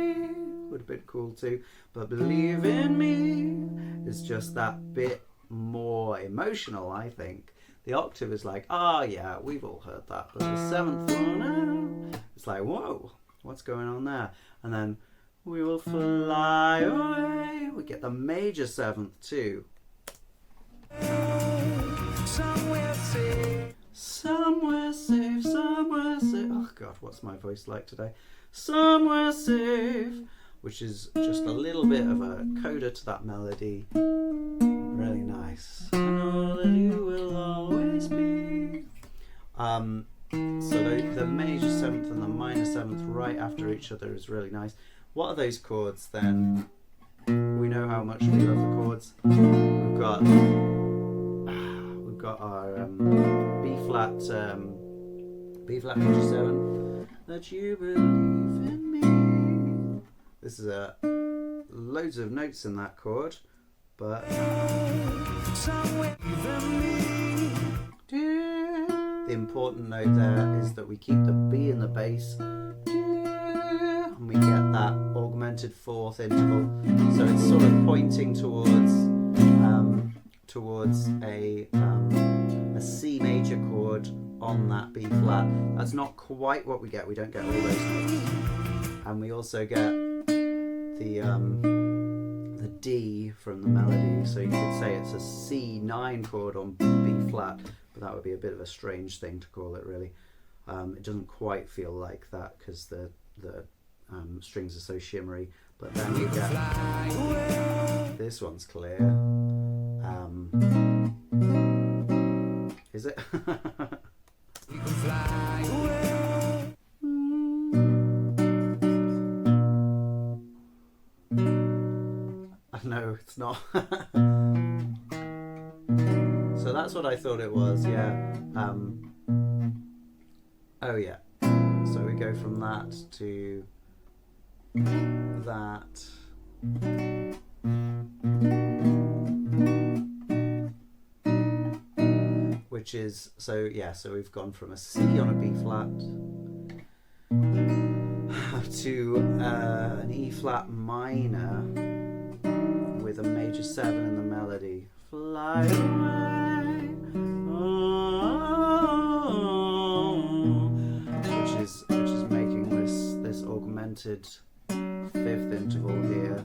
would have been cool too. But believe in me is just that bit more emotional, I think. The octave is like, yeah, we've all heard that. But the seventh one, it's like, whoa, what's going on there? And then we will fly away. We get the major seventh too. Somewhere safe. Somewhere safe, somewhere safe. Oh God, what's my voice like today? Somewhere safe, which is just a little bit of a coda to that melody. Really nice. I know that you will always be. So the major seventh and the minor seventh right after each other is really nice. What are those chords then? We know how much we love the chords. We've got our B flat major 7. That you believe in me. This is loads of notes in that chord, but the important note there is that we keep the B in the bass, and we get that augmented fourth interval. So it's sort of pointing towards a C major chord on that B flat. That's not quite what we get. We don't get all those notes, and we also get the D from the melody. So you could say it's a C9 chord on B flat, but that would be a bit of a strange thing to call it, really. It doesn't quite feel like that because the strings are so shimmery. But then you get this one's clear. Is it? You can fly away. No, it's not. So that's what I thought it was, yeah. Oh yeah. So we go from that to that. Which is, so yeah, so we've gone from a C on a B flat to an E flat minor with a major 7 in the melody. Fly away, oh, which is making this augmented fifth interval here.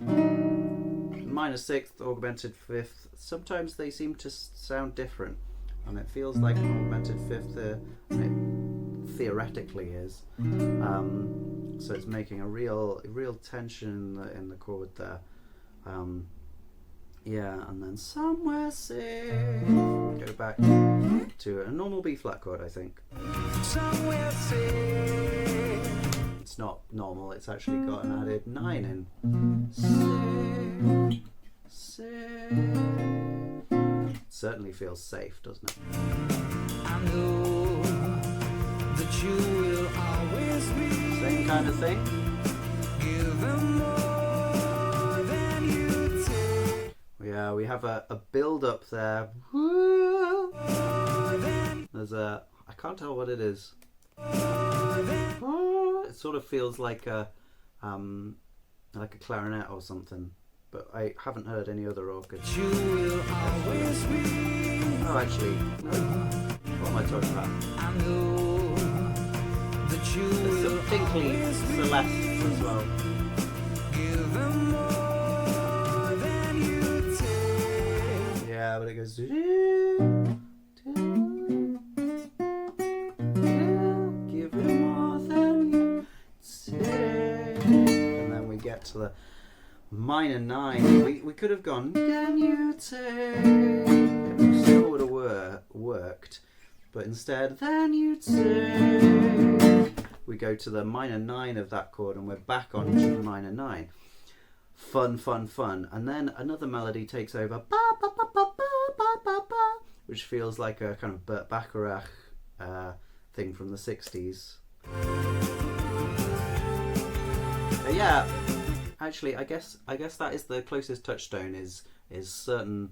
Minor 6th, augmented 5th. Sometimes they seem to sound different, and it feels like an augmented 5th, and it theoretically is. So it's making a real tension in the chord there. Yeah, and then somewhere safe. Go back to a normal B flat chord, I think. Somewhere safe. It's not normal, it's actually got an added 9 in. Safe. It certainly feels safe, doesn't it? I know that you will always be. Same kind of thing. Give them more than you take. Yeah, we have a build up there. There's a, I can't tell what it is. It sort of feels like a clarinet or something, but I haven't heard any other organs. You will always be. Oh, actually, no. What am I talking about? I know that you There's will some tinkly celestes as well. give them more than you take. Yeah, but it goes. Give you more than you take. And then we get to the minor 9. We could have gone. Can you take? It still would have worked, but instead, then you take. We go to the minor 9 of that chord, and we're back on G minor 9. Fun, fun, fun. And then another melody takes over, ba, ba, ba, ba, ba, ba, ba, ba, which feels like a kind of Burt Bacharach thing from the 60s. Yeah, actually, I guess that is the closest touchstone is certain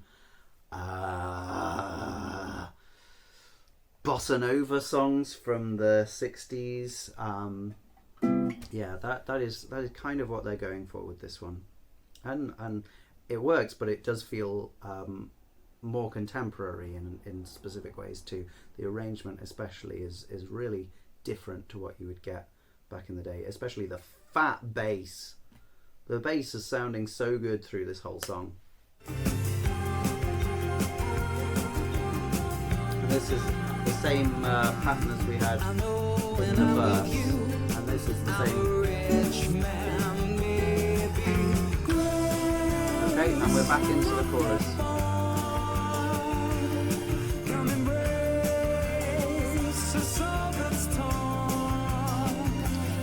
bossa nova songs from the 60s. Yeah, that is kind of what they're going for with this one, and it works, but it does feel more contemporary in specific ways too. The arrangement especially is really different to what you would get back in the day, especially the fat bass. The bass is sounding so good through this whole song. And this is the same pattern as we had in the verse, and this is the same. Okay, and we're back into the chorus.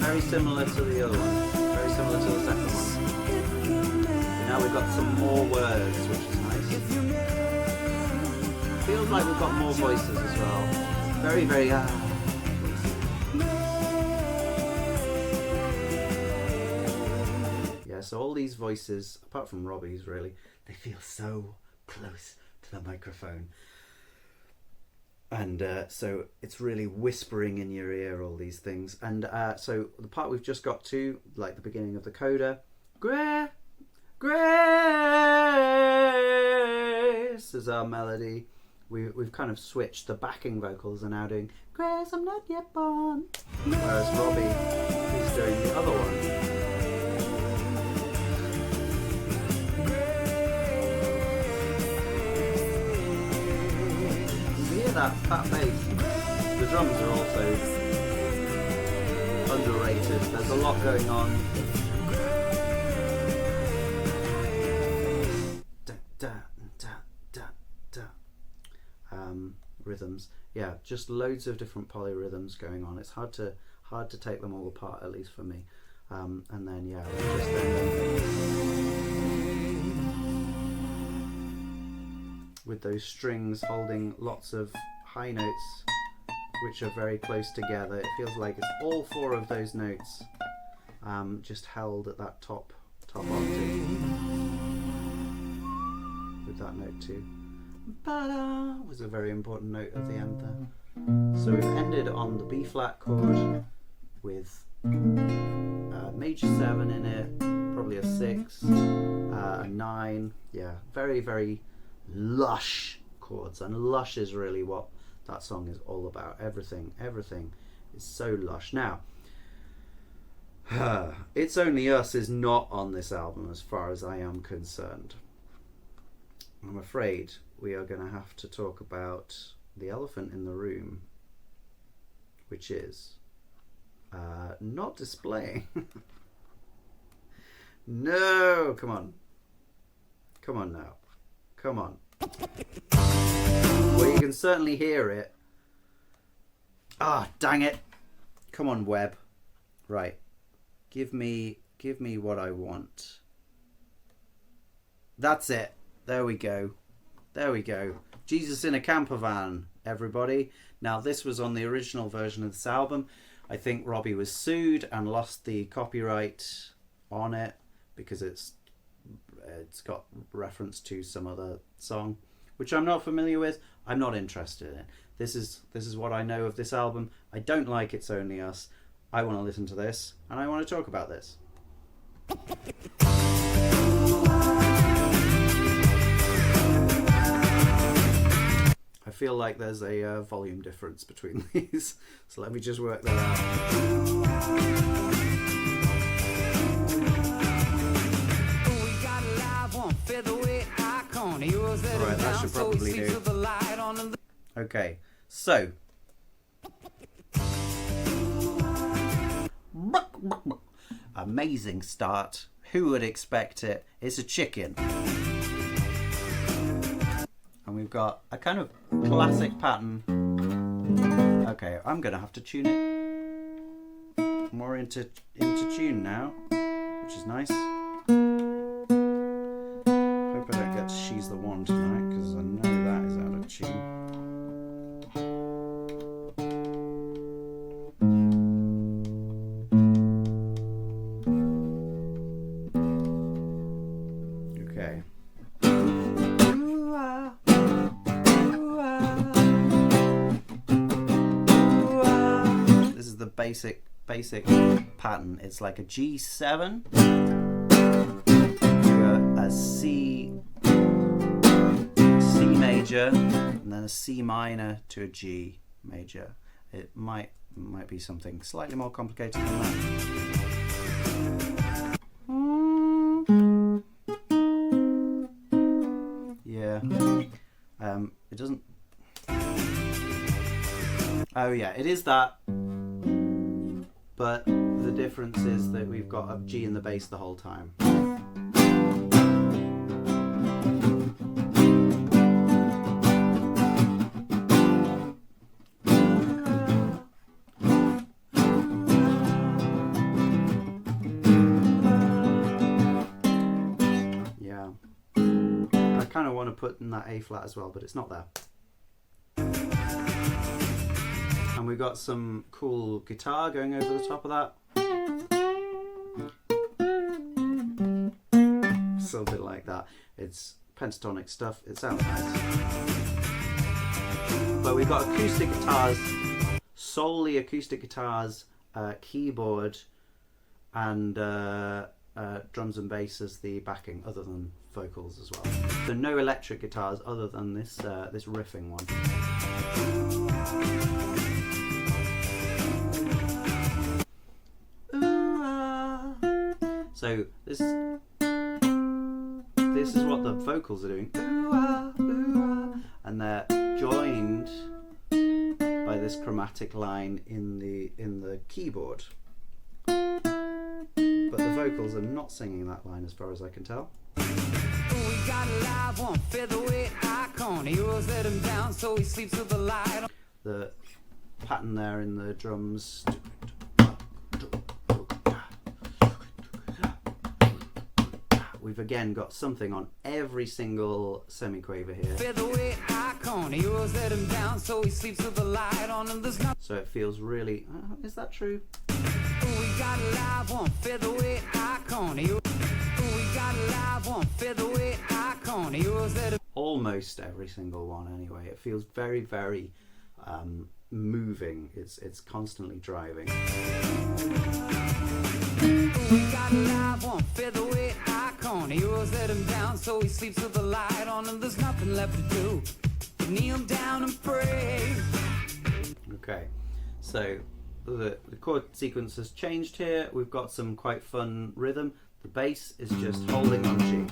Very similar to the other one, very similar to the second one. Now we've got some more words, which is nice. Feels like we've got more voices as well. Very, very Yeah, so all these voices, apart from Robbie's really, they feel so close to the microphone. And so it's really whispering in your ear, all these things. And so the part we've just got to, like the beginning of the coda, grace is our melody. We've kind of switched. The backing vocals are now doing Grace, I'm not yet born. Whereas Robbie is doing the other one. That bass. The drums are also underrated. There's a lot going on. Rhythms. Yeah, just loads of different polyrhythms going on. It's hard to take them all apart, at least for me. And then yeah, just with those strings holding lots of high notes which are very close together. It feels like it's all four of those notes just held at that top octave with that note too. Ba-da was a very important note at the end there. So we've ended on the B flat chord with major 7 in it, probably a 6, a 9. Yeah, very, very lush chords, and lush is really what that song is all about. Everything is so lush. Now It's Only Us is not on this album as far as I am concerned. I'm afraid we are going to have to talk about the elephant in the room, which is not displaying. No, come on now. Come on. Well, you can certainly hear it. Ah, dang it. Come on, Web. Right. Give me what I want. That's it. There we go. Jesus in a Camper Van, everybody. Now, this was on the original version of this album. I think Robbie was sued and lost the copyright on it because it's got reference to some other song, which I'm not familiar with. I'm not interested in it. This is what I know of this album. I don't like It's Only Us. I want to listen to this, and I want to talk about this. I feel like there's a volume difference between these, so let me just work that out. Alright, that should probably do. Okay, so amazing start. Who would expect it? It's a chicken. And we've got a kind of classic pattern. Okay, I'm gonna have to tune it more into tune now, which is nice. Hope I don't get to She's the One tonight, because I know that is out of tune. Okay. This is the basic pattern. It's like a G7 to a C major, and then a C minor to a G major. It might be something slightly more complicated than that. It doesn't. Oh yeah, it is that. But the difference is that we've got a G in the bass the whole time. Yeah. I kind of want to put in that A flat as well, but it's not there. And we've got some cool guitar going over the top of that. Something like that. It's pentatonic stuff. It sounds nice. But we've got acoustic guitars, solely acoustic guitars, keyboard, and drums and bass as the backing, other than vocals as well. So no electric guitars other than this this riffing one. So this is what the vocals are doing, and they're joined by this chromatic line in the keyboard. But the vocals are not singing that line as far as I can tell. We got a live one, featherweight icon. Heroes let him down, so he sleeps with the light. The pattern there in the drums. We've again got something on every single semiquaver here. Featherweight icon. Heroes let him down, so he sleeps with the light on. And there's not. So it feels really. Is that true? We got a live one, featherweight icon. We got a live one, featherweight icon. Heroes let him. Almost every single one, anyway. It feels very, very moving. It's constantly driving. We got a live one, featherweight icon. Heroes let him down, so he sleeps with the light on. And there's nothing left to do but kneel down and pray. Okay, so the chord sequence has changed here. We've got some quite fun rhythm. The bass is just holding on G.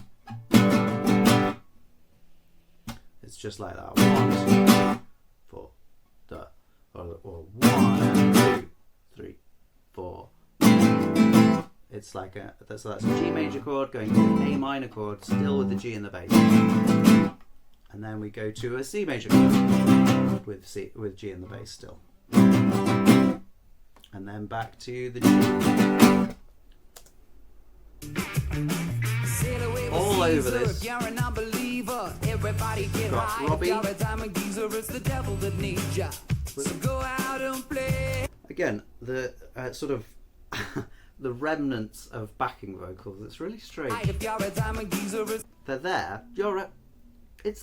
It's just like that. 1, 2, 4, da, or 1, 2, 3, 4. It's like so that's a G major chord going to an A minor chord, still with the G in the bass, and then we go to a C major chord with G in the bass still, and then back to the G. All over this. If you're an unbeliever, everybody get Got high. Robbie. If you're a diamond geezer, it's the devil that needs ya. So go out and play. Again, the sort of the remnants of backing vocals. It's really strange. If you're a diamond geezer, it's They're there. It's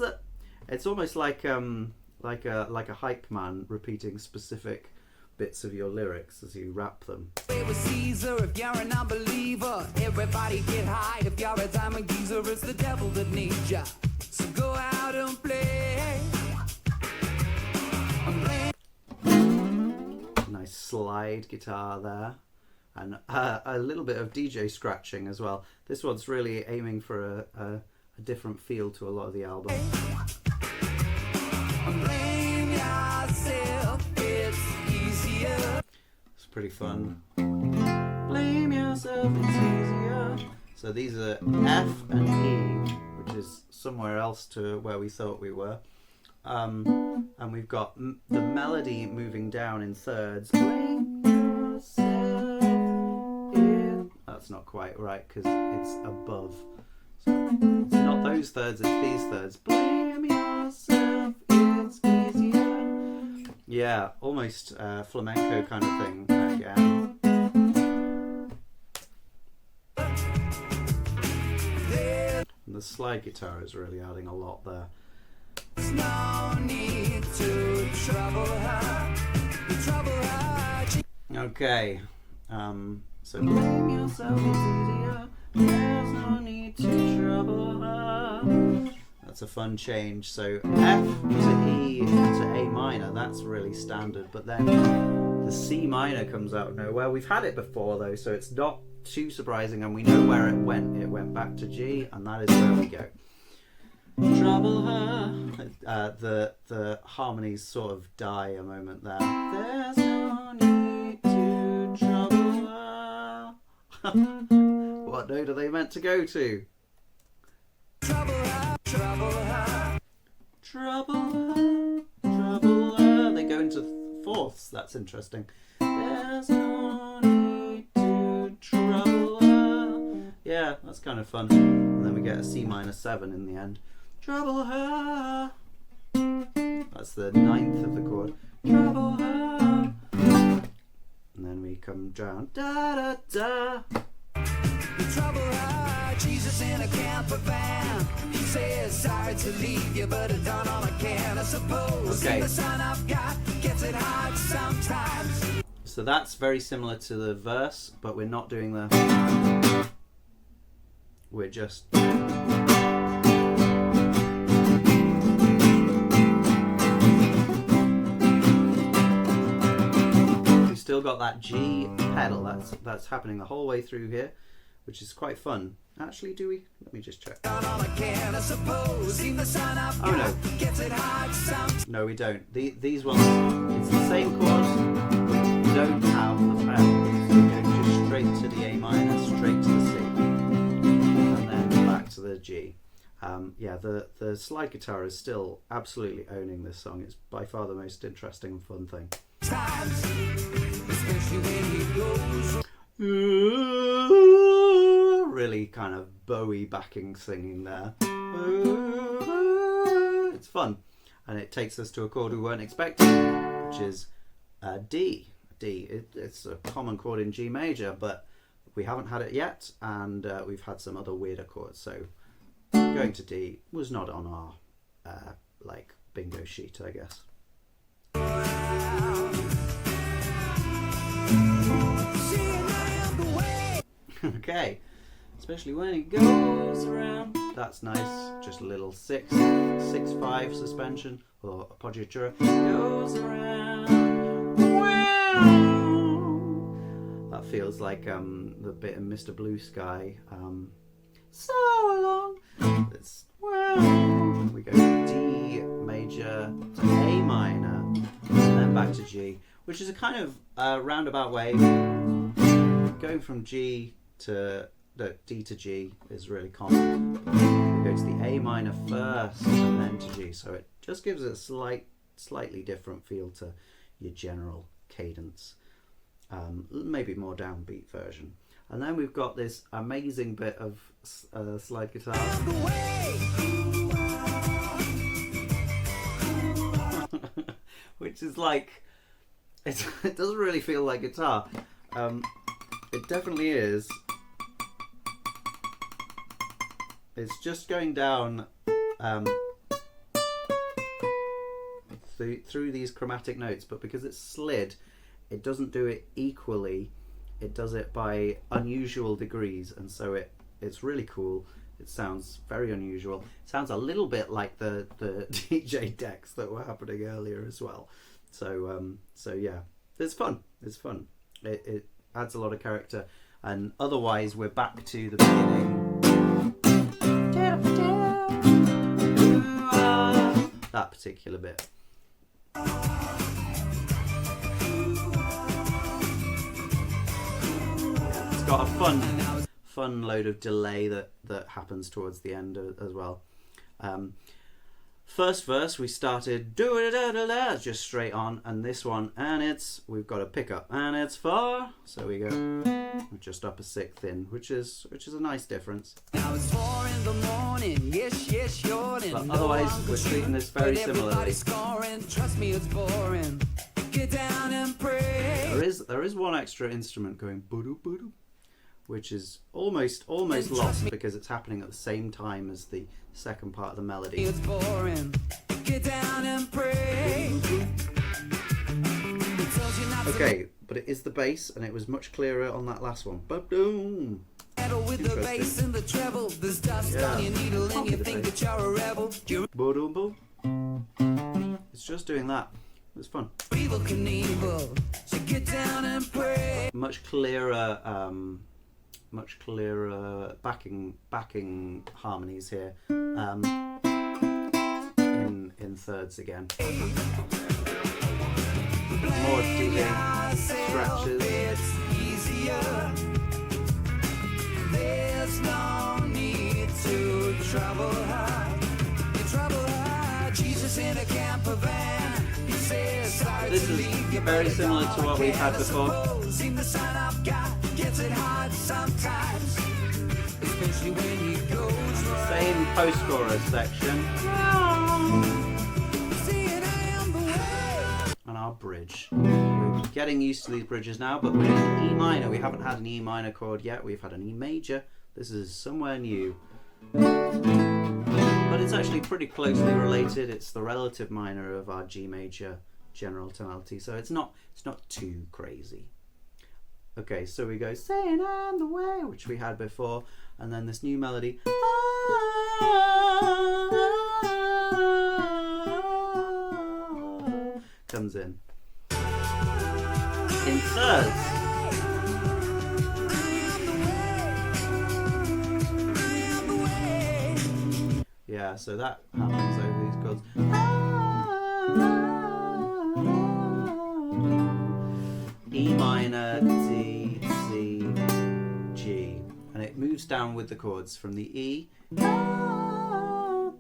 almost like a hype man repeating specific bits of your lyrics as you rap them. with Caesar. If you're an unbeliever, everybody get high. If you're a diamond geezer, it's the devil that needs ya. So go out and play. Nice slide guitar there, and a little bit of DJ scratching as well. This one's really aiming for a different feel to a lot of the album. Blame yourself, it's easier. It's pretty fun. Blame yourself, it's easier. So these are F and E, which is somewhere else to where we thought we were. And we've got the melody moving down in thirds. Blame yourself. That's not quite right because it's above. So it's not those thirds, it's these thirds. Blame yourself, it's easier. Yeah, almost flamenco kind of thing again. And the slide guitar is really adding a lot there. There's no need to trouble her. Trouble her. Okay, so blame yourself, it's easier. There's no need to trouble her. That's a fun change. So F to E to A minor, that's really standard. But then the C minor comes out of nowhere. We've had it before though, so it's not too surprising, and we know where it went. It went back to G, and that is where we go. Trouble her. The harmonies sort of die a moment there. There's no need to trouble her. What note are they meant to go to? Trouble her, trouble her. Trouble her, trouble her. They go into fourths. That's interesting. There's no need to trouble her. Yeah, that's kind of fun. And then we get a C minor 7 in the end. Trouble her. That's the 9th of the chord. Trouble her. And then we come down. Da da da. Trouble her, Jesus in a camper van. He says sorry to leave you, but I've done all I can. I suppose Okay. the son I've got gets it hard sometimes. So that's very similar to the verse, but we're not doing the. We're just. We've still got that G pedal. That's happening the whole way through here, which is quite fun. Actually, do we? Let me just check. Done all I can, I suppose the son I've got no. gets it hard sometimes. No, we don't. These ones, it's the same chords. We don't have the pedal. So we go just straight to the A minor, straight to the C, and then back to the G. Yeah, the slide guitar is still absolutely owning this song. It's by far the most interesting and fun thing. Especially when he goes. Really kind of Bowie backing singing there. It's fun, and it takes us to a chord we weren't expecting, which is D. It's a common chord in G major, but we haven't had it yet, and we've had some other weirder chords. So going to D was not on our like bingo sheet, I guess. Okay, especially when it goes around. That's nice. Just a little 6/5 suspension or appoggiatura. Goes around. Wow. That feels like the bit in Mr. Blue Sky. So long. It's wow. We go D major to A minor, and then back to G, which is a kind of roundabout way. Going from G to D to G is really common. We go to the A minor first and then to G, so it just gives it a slightly different feel to your general cadence. Maybe more downbeat version. And then we've got this amazing bit of slide guitar. Which is like, it doesn't really feel like guitar. It definitely is. It's just going down through these chromatic notes, but because it's slid, it doesn't do it equally. It does it by unusual degrees, and so it's really cool. It sounds very unusual. It sounds a little bit like the DJ decks that were happening earlier as well. So yeah, it's fun. It's fun. It adds a lot of character, and otherwise we're back to the beginning. That particular bit. It's got a fun load of delay that happens towards the end as well. First verse we started do-da-da-da-da, just straight on, and this one, and we've got a pickup, and it's far, so we go just up a sixth in, which is a nice difference. Now it's 4 in the morning, yes, yawning. But otherwise we're treating this very similarly. Everybody's scoring, trust me, it's boring. Get down and pray. There is one extra instrument going boo-doo-boo-doo, which is almost lost because it's happening at the same time as the second part of the melody. It's boring. Get down and pray. Okay, but it is the bass, and it was much clearer on that last one. Ba-doom. With the bass and the treble, there's dust on your needle, and you think that you're a rebel. You're Boom. It's just doing that. It's fun. evil Knievel, so get down and pray. Much clearer backing harmonies here. in thirds again. More digging stretches. It's easier. There's no need to trouble her. You trouble her. Jesus in a camper van. He says, sorry This to is leave you, very but similar to what we've had I before. suppose. Seem the sign I've got gets it hard sometimes, especially when he goes right. Same post-chorus section. Saying I am the way. And our bridge. We're getting used to these bridges now, but we're in E minor. We haven't had an E minor chord yet. We've had an E major. This is somewhere new. But it's actually pretty closely related. It's the relative minor of our G major general tonality, so it's not too crazy. Okay, so we go saying I'm the way, which we had before, and then this new melody comes in thirds. Yeah, so that happens over these chords. E minor, D, C, G. And it moves down with the chords from the E down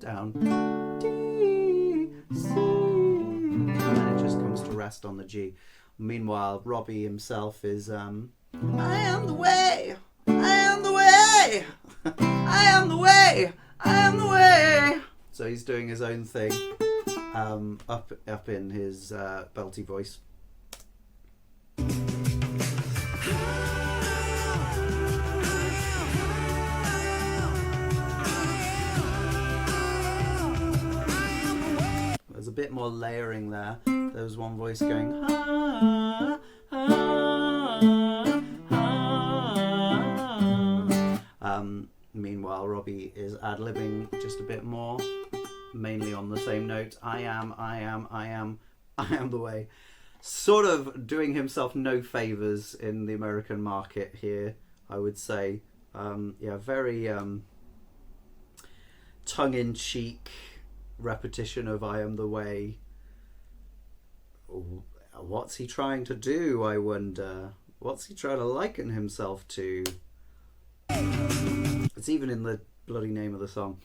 D, C, and then it just comes to rest on the G. Meanwhile, Robbie himself is I am the way, I am the way, I am the way, I am the way. So he's doing his own thing, up in his belty voice. There's a bit more layering there. There was one voice going ah, ah, ah. Meanwhile, Robbie is ad-libbing just a bit more, mainly on the same note. I am the way. Sort of doing himself no favours in the American market here, I would say. Yeah, very tongue-in-cheek repetition of I am the way. What's he trying to do, I wonder? What's he trying to liken himself to? It's even in the bloody name of the song.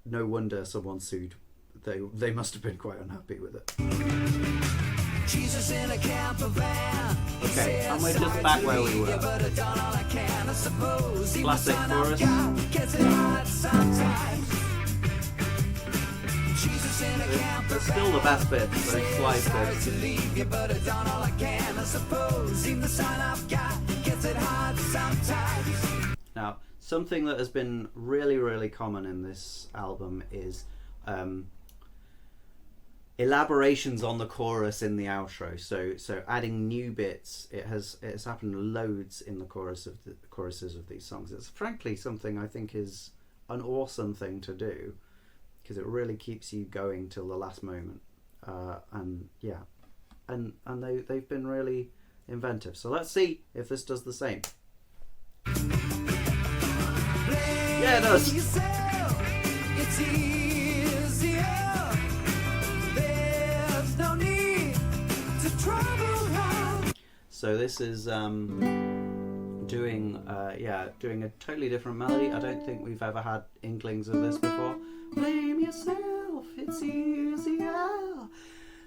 No wonder someone sued. They must have been quite unhappy with it. Jesus in a camper van. Okay, and we're just back where we were. Classic chorus. It's still the best bit, those slide bits. Now, something that has been really, really common in this album is elaborations on the chorus in the outro. So adding new bits. It's happened loads in the choruses of these songs. It's frankly something I think is an awesome thing to do, because it really keeps you going till the last moment. And yeah, and they've been really inventive. So let's see if this does the same. Yeah, it does. It's easier. There's no need to trouble her. So this is doing a totally different melody. I don't think we've ever had inklings of this before. Blame yourself, it's easier.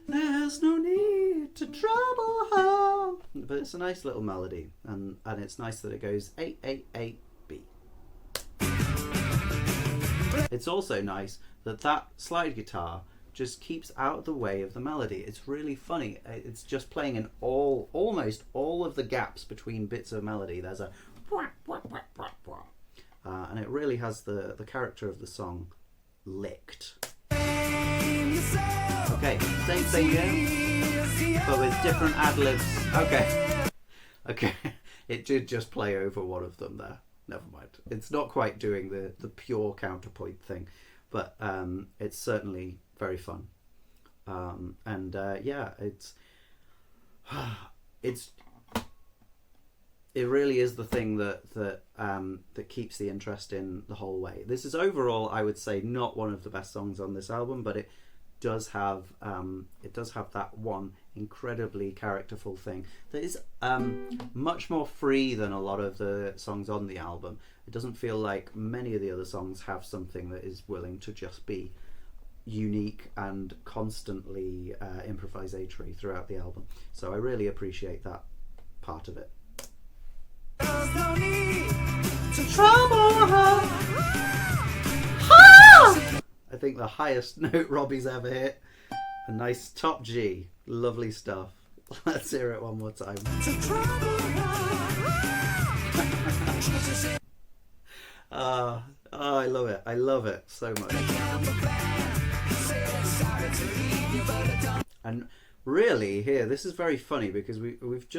There's no need to trouble her. But it's a nice little melody, and it's nice that it goes A A A B. It's also nice that slide guitar just keeps out of the way of the melody. It's really funny. It's just playing in almost all of the gaps between bits of melody. There's a and it really has the character of the song licked. Okay, same thing again, but with different ad-libs. Okay, it did just play over one of them there. Never mind. It's not quite doing the pure counterpoint thing, but it's certainly very fun. Yeah, it's it really is the thing that keeps the interest in the whole way. This is overall, I would say, not one of the best songs on this album, but it does have that one incredibly characterful thing that is much more free than a lot of the songs on the album. It doesn't feel like many of the other songs have something that is willing to just be unique and constantly improvisatory throughout the album. So I really appreciate that part of it. There's no need to Trouble her. I think the highest note Robbie's ever hit. A nice top G. Lovely stuff. Let's hear it one more time. I love it. I love it so much. And really, here, this is very funny because we've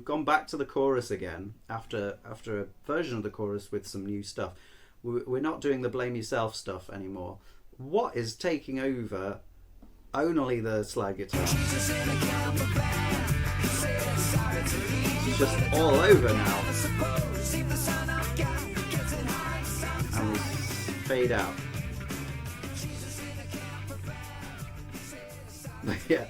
gone back to the chorus again after a version of the chorus with some new stuff. We're not doing the blame yourself stuff anymore. What is taking over? Only the slide guitar. It's just all over now. And we fade out. Yeah,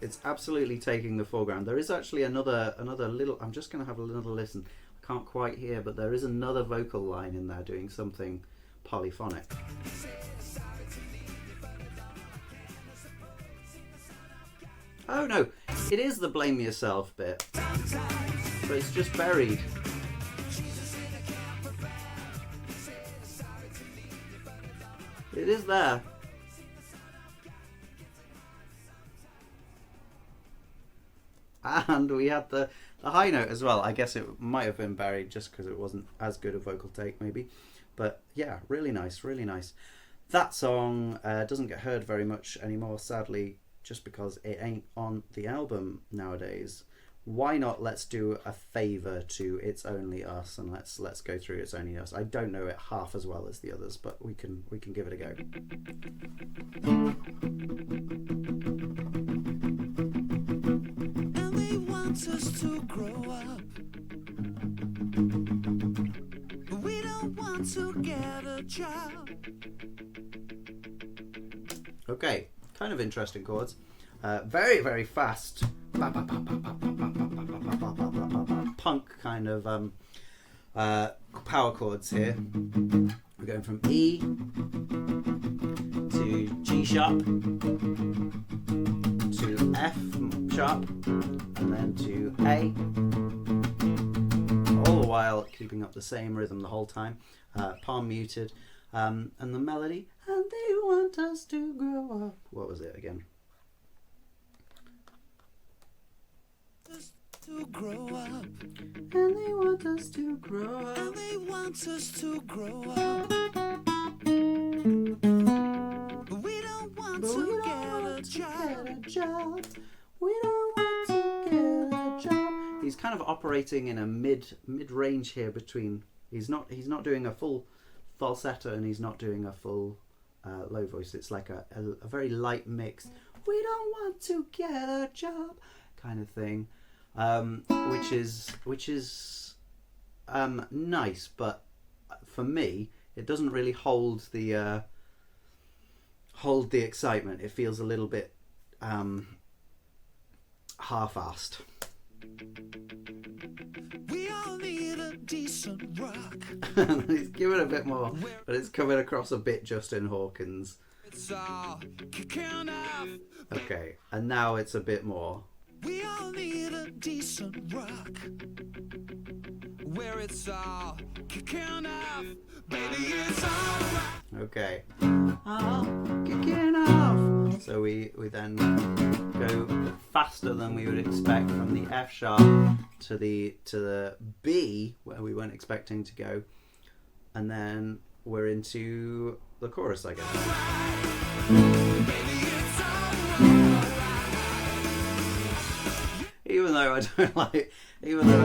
it's absolutely taking the foreground. There is actually another little. I'm just going to have another listen. I can't quite hear, but there is another vocal line in there doing something polyphonic. Oh no, it is the blame yourself bit, but it's just buried. It is there. And we had the high note as well. I guess it might have been buried just because it wasn't as good a vocal take maybe. But yeah, really nice, really nice. That song doesn't get heard very much anymore, sadly, just because it ain't on the album nowadays. Why not let's do a favour to It's Only Us, and let's go through It's Only Us. I don't know it half as well as the others, but we can give it a go. And they want us to grow up, but we don't want to get a job. Okay, kind of interesting chords. Very, very fast. Punk kind of power chords here. We're going from E to G sharp to F sharp and then to A, all the while keeping up the same rhythm the whole time. Palm muted, and the melody. And they want us to grow up. What was it again? To grow up, And they want us to grow up. and they want us to grow up, but we don't want to get a job. We don't want to get a job. He's kind of operating in a mid-range here between. He's not doing a full falsetto and he's not doing a full low voice. It's like a very light mix. We don't want to get a job kind of thing. Which is nice, but for me, it doesn't really hold the excitement. It feels a little bit half-assed. We all need a decent rock. He's given a bit more, but it's coming across a bit Justin Hawkins. It's all kicking off. Okay, and now it's a bit more. We all need a decent rock, where it's all kicking off. Baby, it's all right. Okay. Kicking off. So we then go faster than we would expect from the F sharp to the B, where we weren't expecting to go, and then we're into the chorus, I guess. Even though I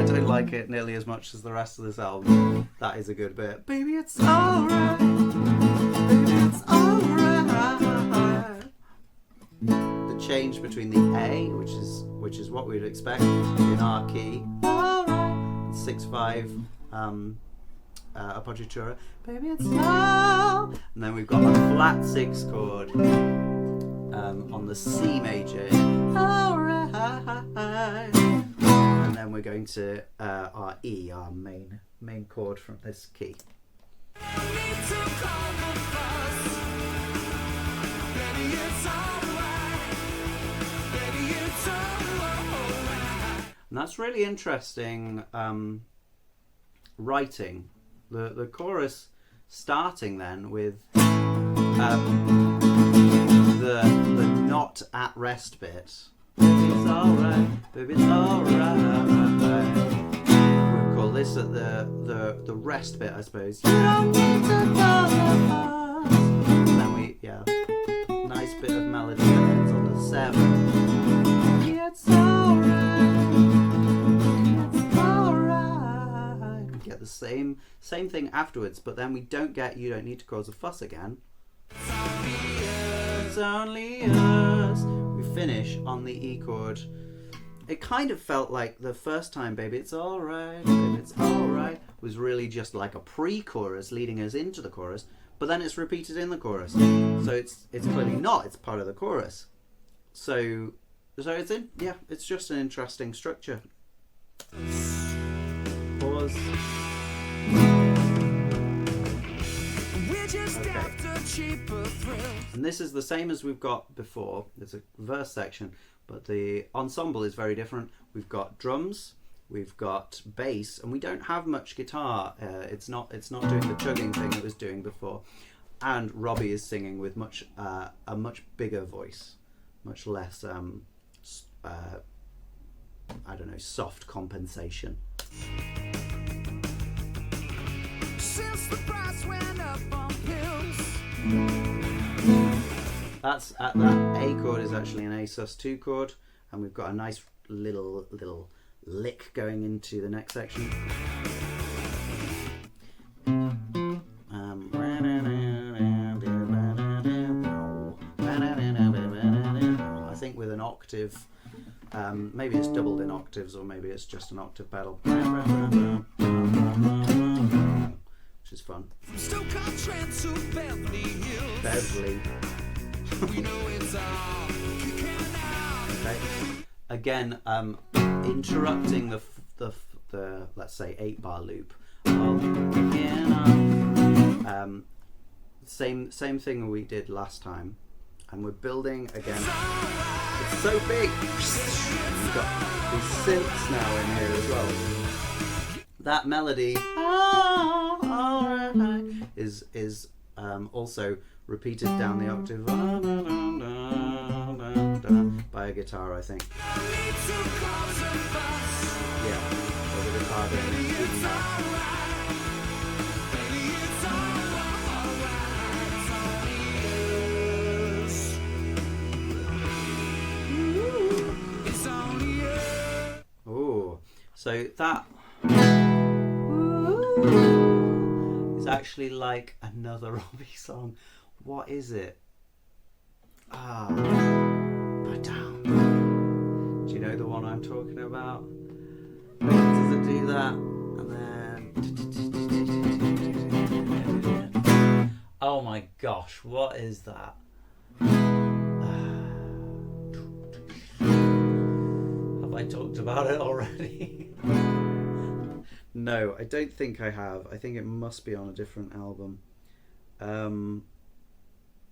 don't like it nearly as much as the rest of this album, that is a good bit. Baby, it's alright. Baby, it's alright. The change between the A, which is what we'd expect in our key, and 6/5 appoggiatura, baby it's all, and then we've got a flat 6 chord on the C major, alright, and then we're going to our E, our main chord from this key. And that's really interesting writing. The chorus starting then with the not at rest bit. Baby, it's alright, baby, it's alright. We'll call this at the rest bit, I suppose. You don't need to go apart. And then nice bit of melody that ends on the 7. It's alright. We get the same thing afterwards, but then we don't get "You don't need to cause a fuss" again. It's only us. We finish on the E chord. It kind of felt like the first time "Baby It's Alright, Baby It's Alright" was really just like a pre-chorus leading us into the chorus, but then it's repeated in the chorus. So it's clearly not. It's part of the chorus. So it's just an interesting structure. Pause. Okay. And this is the same as we've got before. There's a verse section, but the ensemble is very different. We've got drums, we've got bass, and we don't have much guitar. It's not doing the chugging thing it was doing before. And Robbie is singing with a much bigger voice, much less soft compensation. Since the price went up on pills. That A chord is actually an A sus2 chord, and we've got a nice little lick going into the next section. I think with an octave, maybe it's doubled in octaves, or maybe it's just an octave pedal, which is fun. Beverly. Okay. Again, interrupting the let's say 8-bar loop. Same thing we did last time, and we're building again. It's so big. We've got these synths now in here as well. That melody is also repeated down the octave by a guitar, I think. Yeah, or the guitar doing that. Oh, so that is actually like another Robbie song. What is it? But down. Do you know the one I'm talking about? Does it do that? And then... Oh my gosh, what is that? Have I talked about it already? No, I don't think I have. I think it must be on a different album.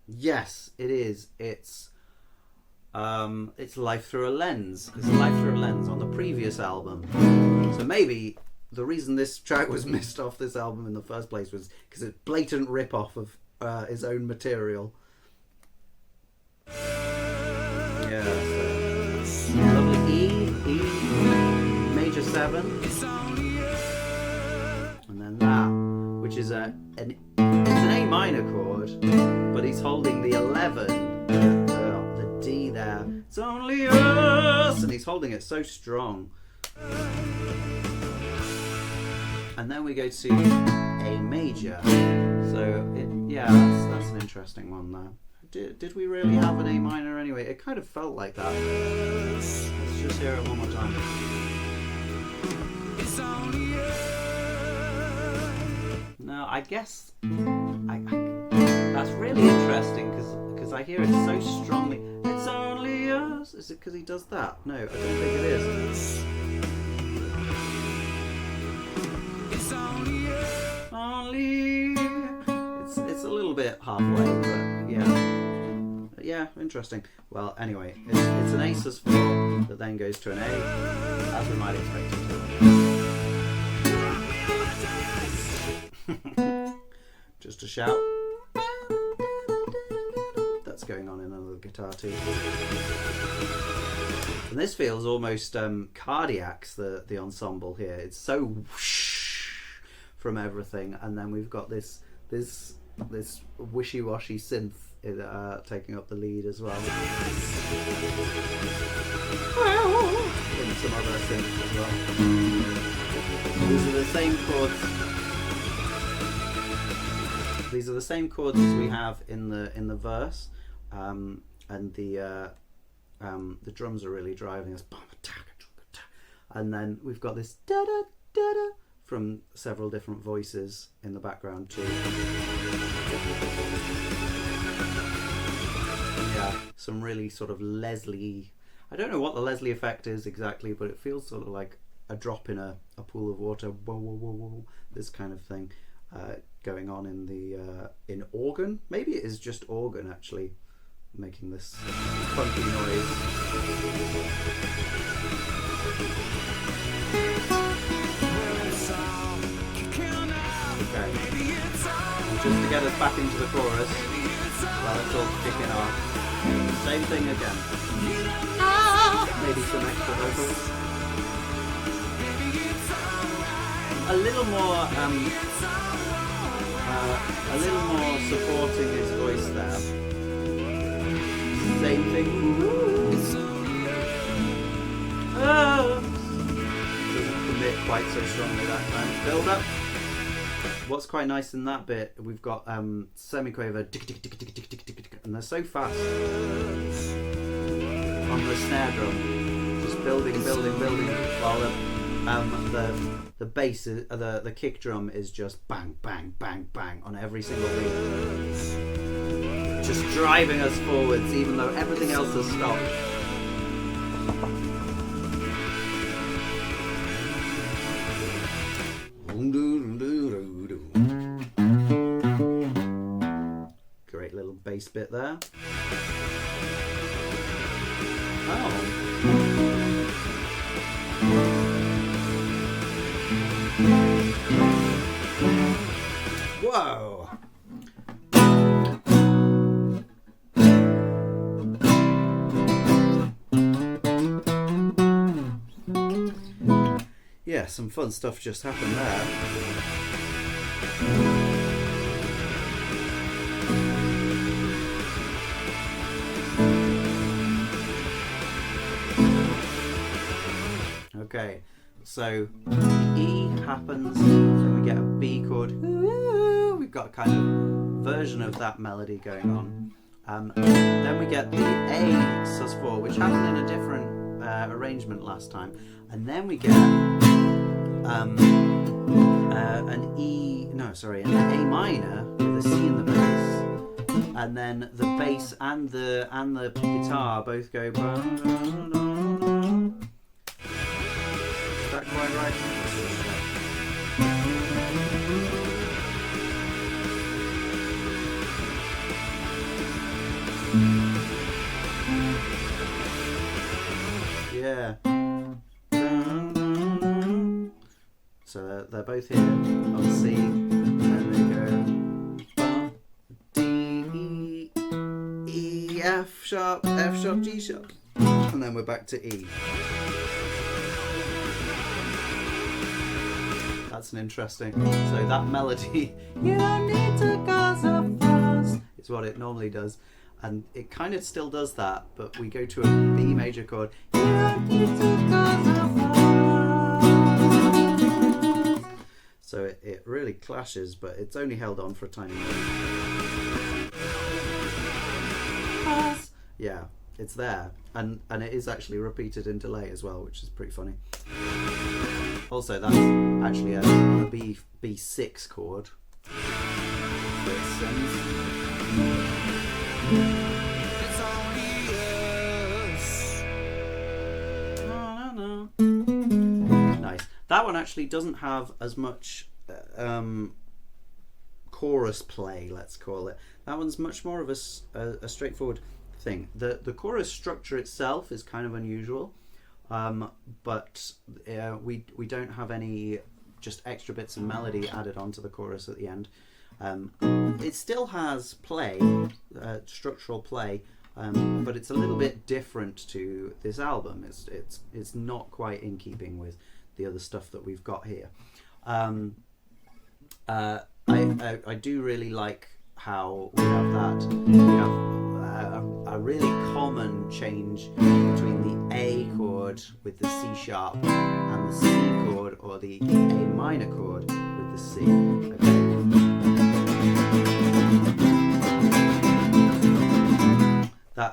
Yes, it is. It's Life Through a Lens. It's Life Through a Lens on the previous album. So maybe the reason this track was missed off this album in the first place was because it's a blatant rip-off of his own material. Yeah. So. Lovely E major 7. And then that, which is it's an A minor chord, but he's holding the 11, the D there. It's only us, and he's holding it so strong. And then we go to A major. So that's an interesting one there. Did we really have an A minor anyway? It kind of felt like that. Let's just hear it one more time. It's only you. No, I guess that's really interesting because I hear it so strongly. It's only us. Is it because he does that? No, I don't think it is. It's only you. Only. It's a little bit halfway, but yeah, interesting. Well, anyway, it's an A sus4 that then goes to an A, as we might expect it to. Just a shout. That's going on in another guitar too. And this feels almost Cardiac's the ensemble here. It's so whoosh from everything, and then we've got this wishy-washy synth taking up the lead as well. And some other synths as well. These are the same chords. These are the same chords as we have in the verse, and the drums are really driving us. And then we've got this da da da da from several different voices in the background too. Yeah, some really sort of Leslie. I don't know what the Leslie effect is exactly, but it feels sort of like a drop in a pool of water. Whoa, whoa, whoa, whoa! This kind of thing going on in the in organ. Maybe it is just organ actually making this funky noise. Okay. And just to get us back into the chorus, while it's all kicking off, same thing again. Maybe some extra vocals. A little more supporting his voice there. Same thing. Doesn't commit quite so strongly that time. Build up. What's quite nice in that bit, we've got semiquaver, tick, tick, tick, tick, tick, tick, tick, tick, and they're so fast on the snare drum, just building, while the bass, the kick drum is just bang, bang, bang, bang on every single beat, just driving us forwards, even though everything else has stopped. Great little bass bit there. Oh. Whoa. Yeah, some fun stuff just happened there. Okay, so E happens, then we get a B chord. We've got a kind of version of that melody going on. Then we get the A sus4, which happened in a different arrangement last time, and then we get an A minor with a C in the bass, and then the bass and the guitar both go. Is that quite right? Yeah. So they're both here on C, and they go D, E, F sharp, G sharp, and then we're back to E. That's an interesting. So that melody, you don't need to cause a fuss, is what it normally does. And it kind of still does that, but we go to a B major chord. You don't need to cause a fuss. So it really clashes, but it's only held on for a tiny moment. Yeah, it's there, and it is actually repeated in delay as well, which is pretty funny. Also, that's actually a B6 chord. It's only us. No. Nice. That one actually doesn't have as much chorus play, let's call it. That one's much more of a straightforward thing. The chorus structure itself is kind of unusual, but we don't have any just extra bits of melody added onto the chorus at the end. It still has play, structural play, but it's a little bit different to this album. It's not quite in keeping with the other stuff that we've got here. I do really like how we have that. We have a really common change between the A chord with the C sharp and the C chord, or the A minor chord with the C. Okay.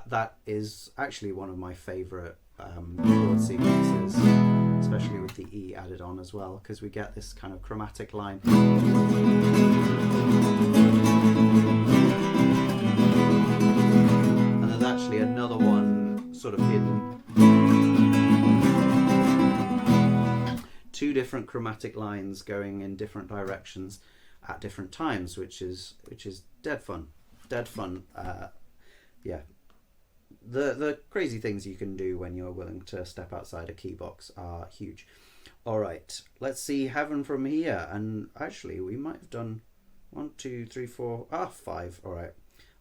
That is actually one of my favourite chord sequences, especially with the E added on as well, because we get this kind of chromatic line. And there's actually another one sort of hidden. Two different chromatic lines going in different directions at different times, which is dead fun. Yeah. The crazy things you can do when you're willing to step outside a key box are huge. All right, let's see Heaven from here. And actually, we might have done 1, 2, 3, 4, 5. All right.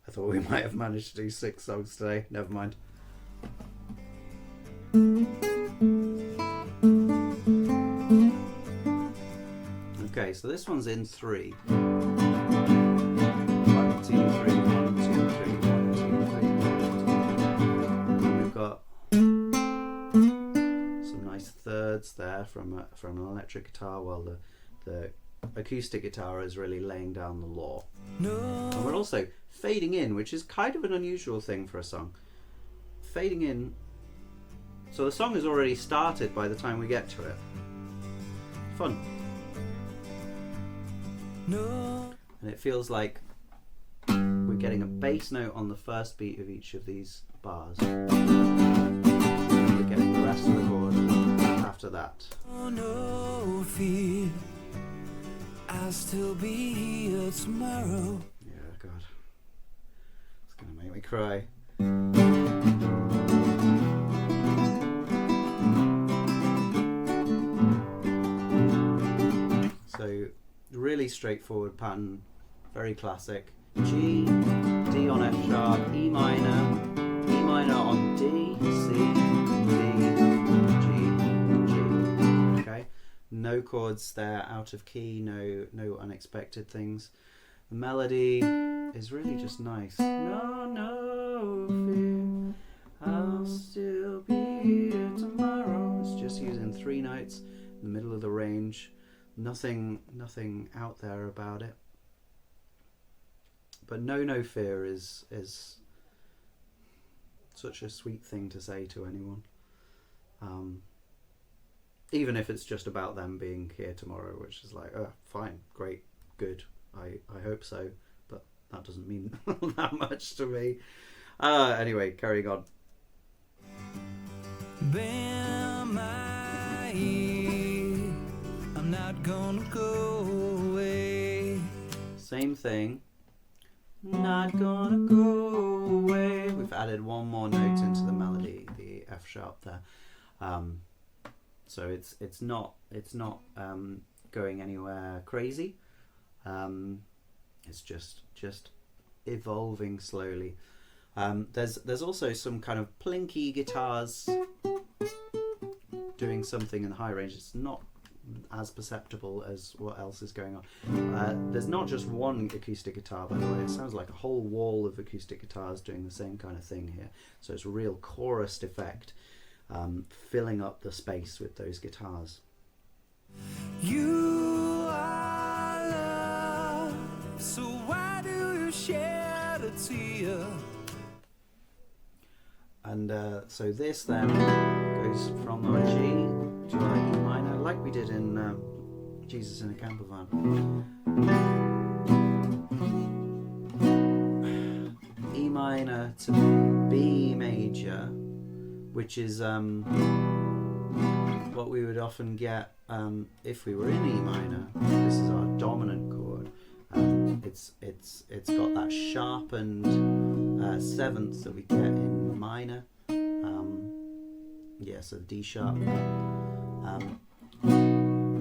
I thought we might have managed to do 6 songs today. Never mind. Okay, so this one's in 3. 1, 2, 3, 1, 2, 3, 1, 2, 3. We've got some nice thirds there from an electric guitar, while the acoustic guitar is really laying down the law. And we're also fading in, which is kind of an unusual thing for a song. Fading in, so the song is already started by the time we get to it. Fun. And it feels like we're getting a bass note on the first beat of each of these bars. We're getting the rest of the chord after that. Oh, no fear, I'll still be here tomorrow. Yeah, God. It's gonna make me cry. So, really straightforward pattern, very classic. G, D on F sharp, E minor on D, C, D, G, G. Okay, no chords there out of key, no unexpected things. The melody is really just nice. No fear, I'll still be here tomorrow. It's just using 3 notes in the middle of the range. Nothing out there about it. But no fear is such a sweet thing to say to anyone. Even if it's just about them being here tomorrow, which is like, oh, fine, great, good. I hope so, but that doesn't mean that much to me. Anyway, carrying on. Bend my ear, I'm not gonna go away. Same thing. Not gonna go away. We've added one more note into the melody, the F sharp there. So it's not going anywhere crazy. It's just evolving slowly. There's also some kind of plinky guitars doing something in the high range. It's not as perceptible as what else is going on. There's not just one acoustic guitar, by the way. It sounds like a whole wall of acoustic guitars doing the same kind of thing here. So it's a real chorused effect, filling up the space with those guitars. You are love, so why do you shed a tear? And so this then goes from our G to our E minor, like we did in Jesus in a Camper Van. E minor to B major, which is what we would often get if we were in E minor. This is our dominant chord. It's got that sharpened seventh that we get in minor. So D sharp. And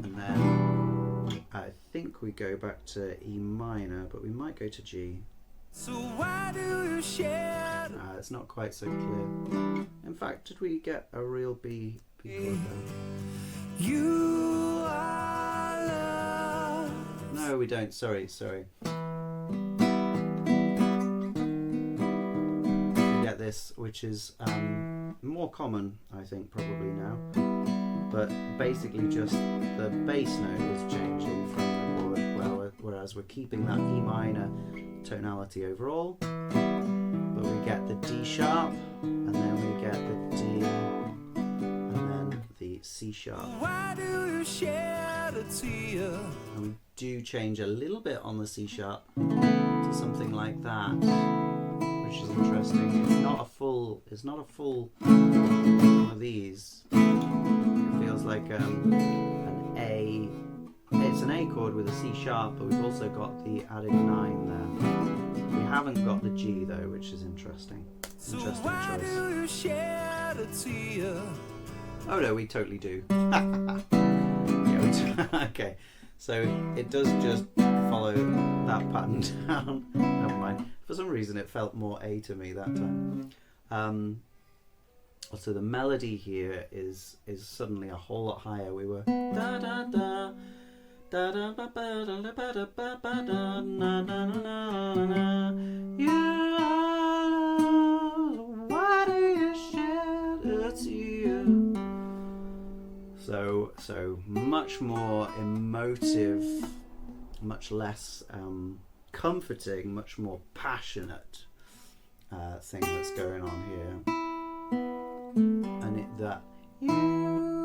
then I think we go back to E minor, but we might go to G. So why do you share? It's not quite so clear. In fact, did we get a real B chord there? You are love. No, we don't. Sorry. We get this, which is more common, I think, probably now. But basically, just the bass note is changing from the chord, whereas we're keeping that E minor tonality overall. But we get the D sharp, and then we get the D, and then the C sharp. Why do you shed a tear? And we do change a little bit on the C sharp to something like that, which is interesting. It's not a full one of these. It feels like an A. It's an A chord with a C sharp, but we've also got the added 9 there. We haven't got the G though, which is interesting. Interesting choice. Do you shed a tear? Oh no, we totally do. Yeah, we do. Okay, so it does just follow that pattern down. Never mind. For some reason, it felt more A to me that time. So the melody here is suddenly a whole lot higher. We were da da da. Da da ba ba da da ba da ba ba da na na na na na. You are, why do you shed a tear? So much more emotive, much less comforting, much more passionate thing that's going on here, and that you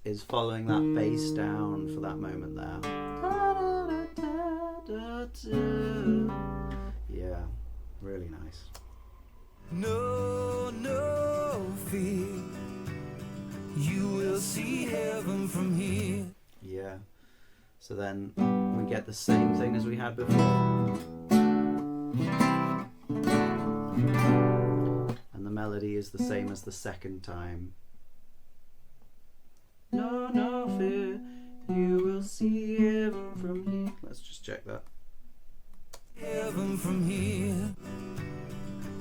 is following that bass down for that moment there. Yeah, really nice. No fear. You will see heaven from here. Yeah. So then we get the same thing as we had before. And the melody is the same as the second time. No fear, you will see heaven from here. Let's just check that. Heaven from here.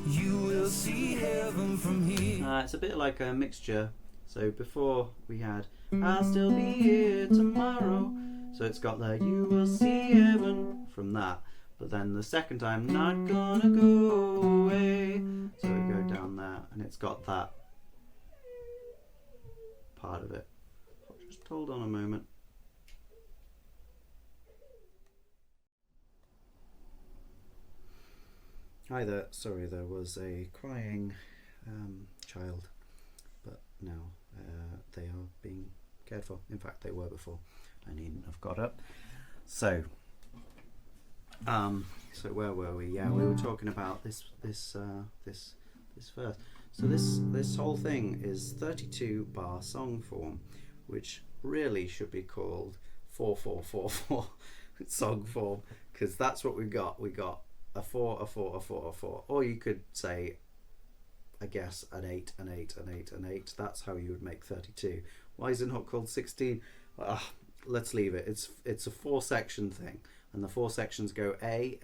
You will see heaven from here. It's a bit like a mixture. So before we had I'll still be here tomorrow. So it's got the you will see heaven from that. But then the second time, not gonna go away. So we go down there and it's got that part of it. Just hold on a moment. Hi there, sorry there was a crying child, but now they are being cared for. In fact, they were before. I needn't have got up. So where were we? Yeah, we were talking about this verse. So this whole thing is 32 bar song form, which really should be called 4/4/4/4 song form, because that's what we got. We got a 4, a 4, a 4, a 4, or you could say, I guess, an 8, an 8, an 8, an 8. That's how you would make 32. Why is it not called 16? Let's leave it. It's a 4-section thing, and the 4 sections go A,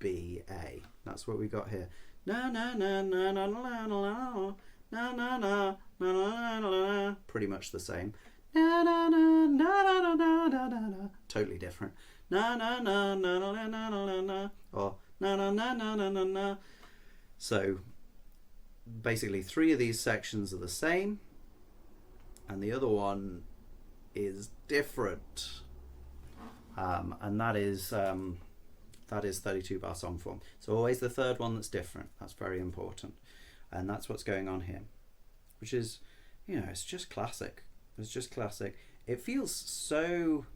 B, A. That's what we got here. Na na na na na na na na na na na na na. Pretty much the same. Na na na na na na na na na. Totally different. Na na na na na na na na na. Or na na na na na na na. So basically 3 of these sections are the same, and the other one is different, and that is that is 32 bar song form. So always the third one that's different. That's very important. And that's what's going on here, which is, you know, it's just classic. It's just classic. It feels so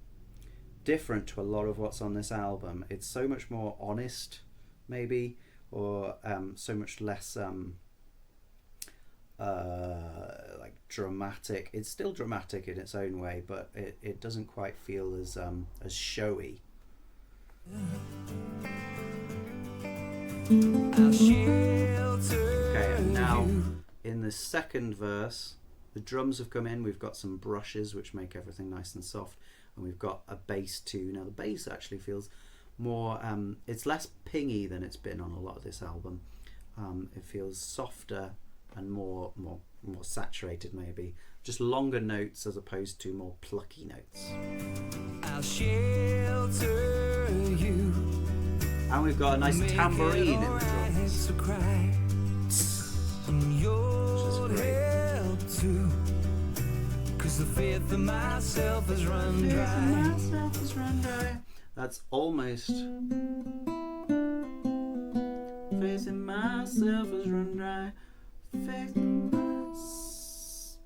different to a lot of what's on this album. It's so much more honest, maybe, or so much less like dramatic. It's still dramatic in its own way, but it doesn't quite feel as showy. Okay, and now in the second verse, the drums have come in. We've got some brushes which make everything nice and soft, and we've got a bass too. Now the bass actually feels more, it's less pingy than it's been on a lot of this album. It feels softer and more saturated, maybe. Just longer notes as opposed to more plucky notes. I'll shelter you. And we've got a nice tambourine in the drums. Which is great. Too, 'cause the faith in myself has run dry. That's almost. Faith in myself has run dry. Faith in myself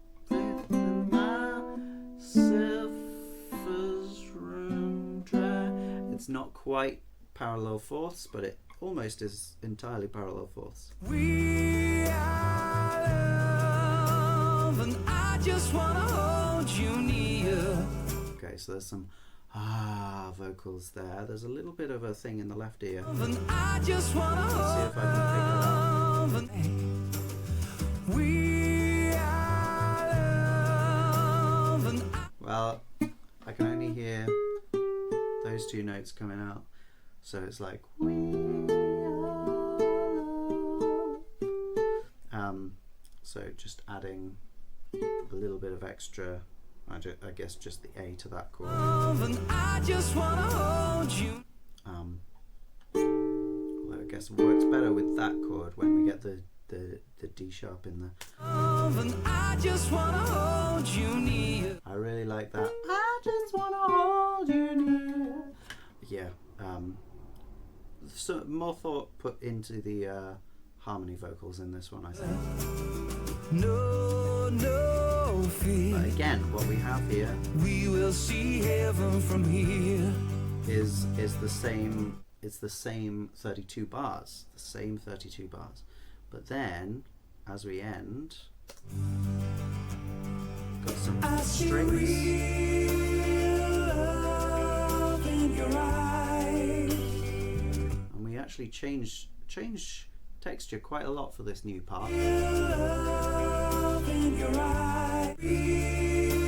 has run dry. It's not quite parallel fourths, but it almost is entirely parallel fourths. We are love, and I just wanna hold you near. Okay, so there's some vocals there. There's a little bit of a thing in the left ear. And I just wanna Let's see if I can pick it up. We are love, and Well, I can only hear those two notes coming out. So it's like we are. So just adding a little bit of extra, I guess just the A to that chord. and I just wanna hold you. Although I guess it works better with that chord when we get the D sharp in there. And I just wanna hold you near. I really like that. I just wanna hold you near. Yeah. So more thought put into the harmony vocals in this one, I think. No fear. But again, what we have here We will see heaven from here. is the same. It's the same 32 bars. The same 32 bars. But then, as we end, got some strings. Real love in your eyes. And we actually change texture quite a lot for this new part. Love in your eyes. Real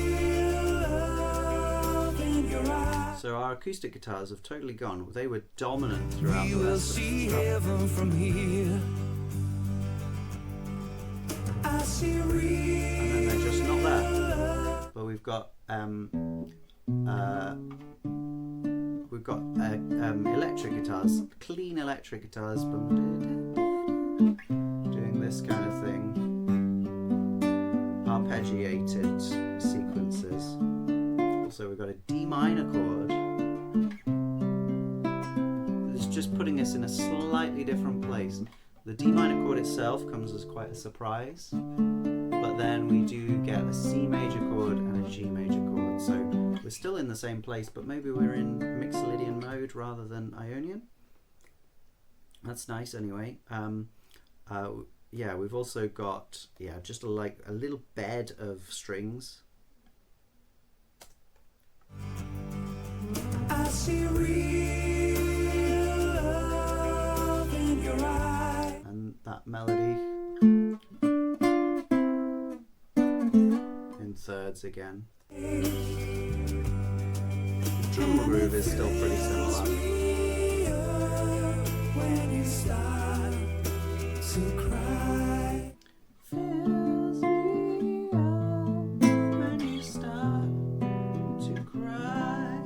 love in your eyes. So our acoustic guitars have totally gone. They were dominant throughout We the will rest of see the stuff. heaven from here. I see real. And then they're just not there. But we've got electric guitars, clean electric guitars, doing this kind of thing, arpeggiated sequences. Also, we've got a D minor chord. It's just putting us in a slightly different place. The D minor chord itself comes as quite a surprise, but then we do get a C major chord and a G major chord. So we're still in the same place, but maybe we're in Mixolydian mode rather than Ionian. That's nice anyway. Yeah, we've also got just a little bed of strings. I see real love in your eyes. And that melody in thirds again. The drum groove is still pretty similar. When you start to cry. Fills me up when you start to cry.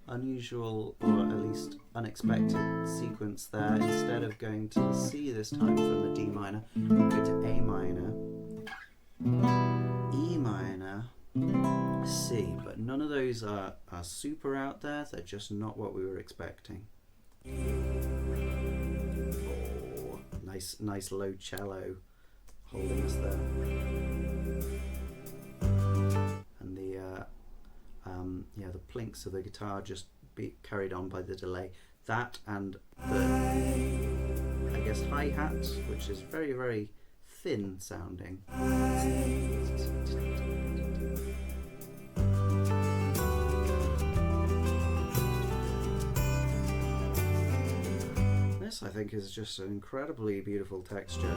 Unusual, or at least unexpected sequence there. Instead of going to the C this time from the D minor, we go to A minor, E minor, C. But none of those are super out there. They're just not what we were expecting. Oh, nice low cello holding us there. And the plinks of the guitar just be carried on by the delay. That and the, I guess, hi-hat, which is very, very thin sounding. This, I think, is just an incredibly beautiful texture.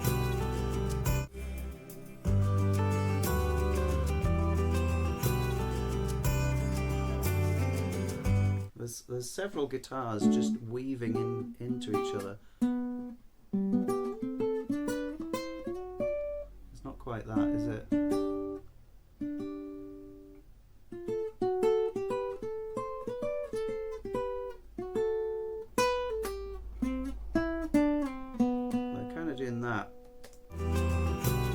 There's several guitars just weaving into each other. It's not quite that, is it? They're kind of doing that.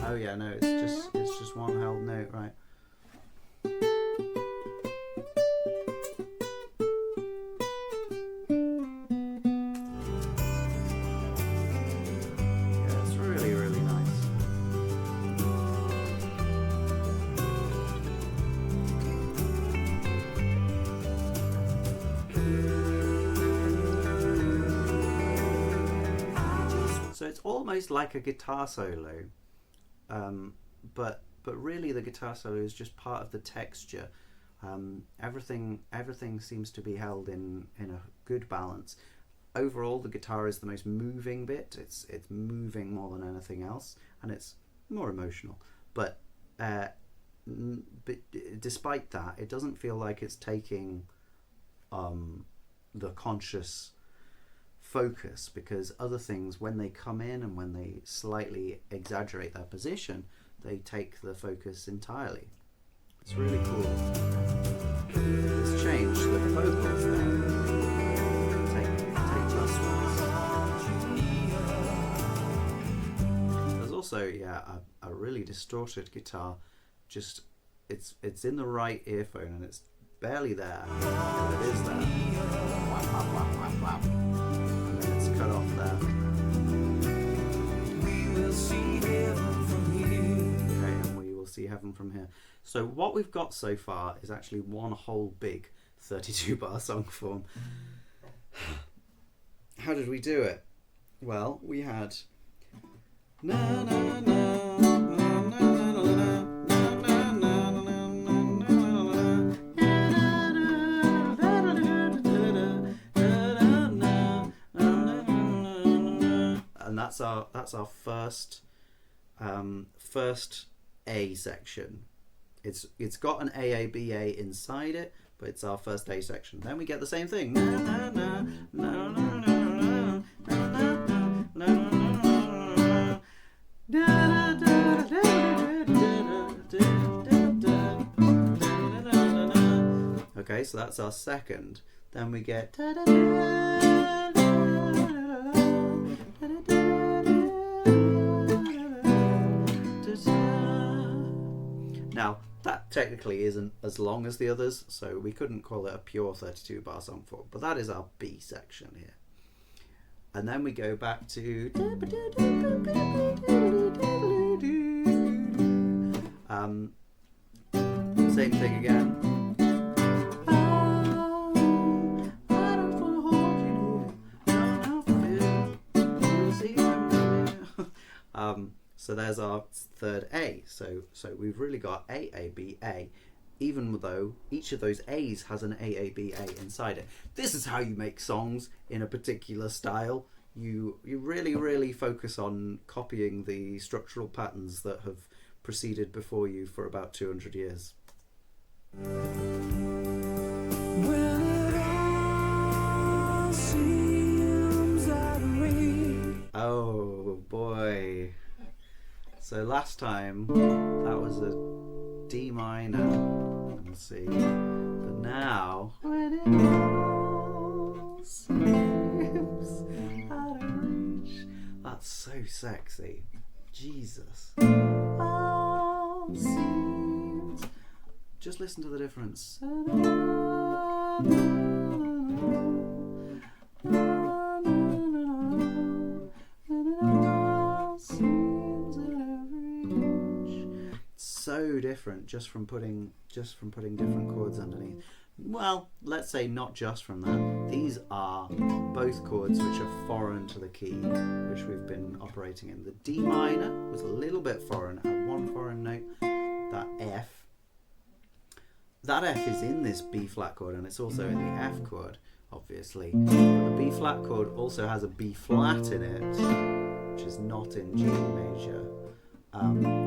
Oh yeah, no, it's just one held note, right? So it's almost like a guitar solo, but really the guitar solo is just part of the texture. Everything seems to be held in a good balance. Overall, the guitar is the most moving bit. It's moving more than anything else, and it's more emotional. But despite that, it doesn't feel like it's taking the conscious focus, because other things, when they come in and when they slightly exaggerate their position, they take the focus entirely. It's really cool. It's changed the vocals there. Take less ones. There's also a really distorted guitar. Just it's in the right earphone and it's barely there. But it is there. Whap, whap, whap, whap, whap. Cut off there. We will see heaven from here. Okay, and we will see heaven from here. So what we've got so far is actually one whole big 32-bar song form. How did we do it? Well, we had na na na. That's our first A section. It's got an AABA inside it, but it's our first A section. Then we get the same thing. Okay, so that's our second. Then we get. Now, that technically isn't as long as the others, so we couldn't call it a pure 32-bar song form, but that is our B section here. And then we go back to same thing again. So there's our third A. So we've really got A, A, B, A, even though each of those A's has an A, A, B, A inside it. This is how you make songs in a particular style. You really, really focus on copying the structural patterns that have proceeded before you for about 200 years. Oh boy. So last time that was a D minor, let's see, but now when it all seems out of reach, that's so sexy, Jesus. All seems, just listen to the difference. different just from putting different chords underneath? Well, let's say not just from that. These are both chords which are foreign to the key which we've been operating in. The D minor was a little bit foreign, had one foreign note, that F. That F is in this B flat chord and it's also in the F chord, obviously. But the B flat chord also has a B flat in it, which is not in G major.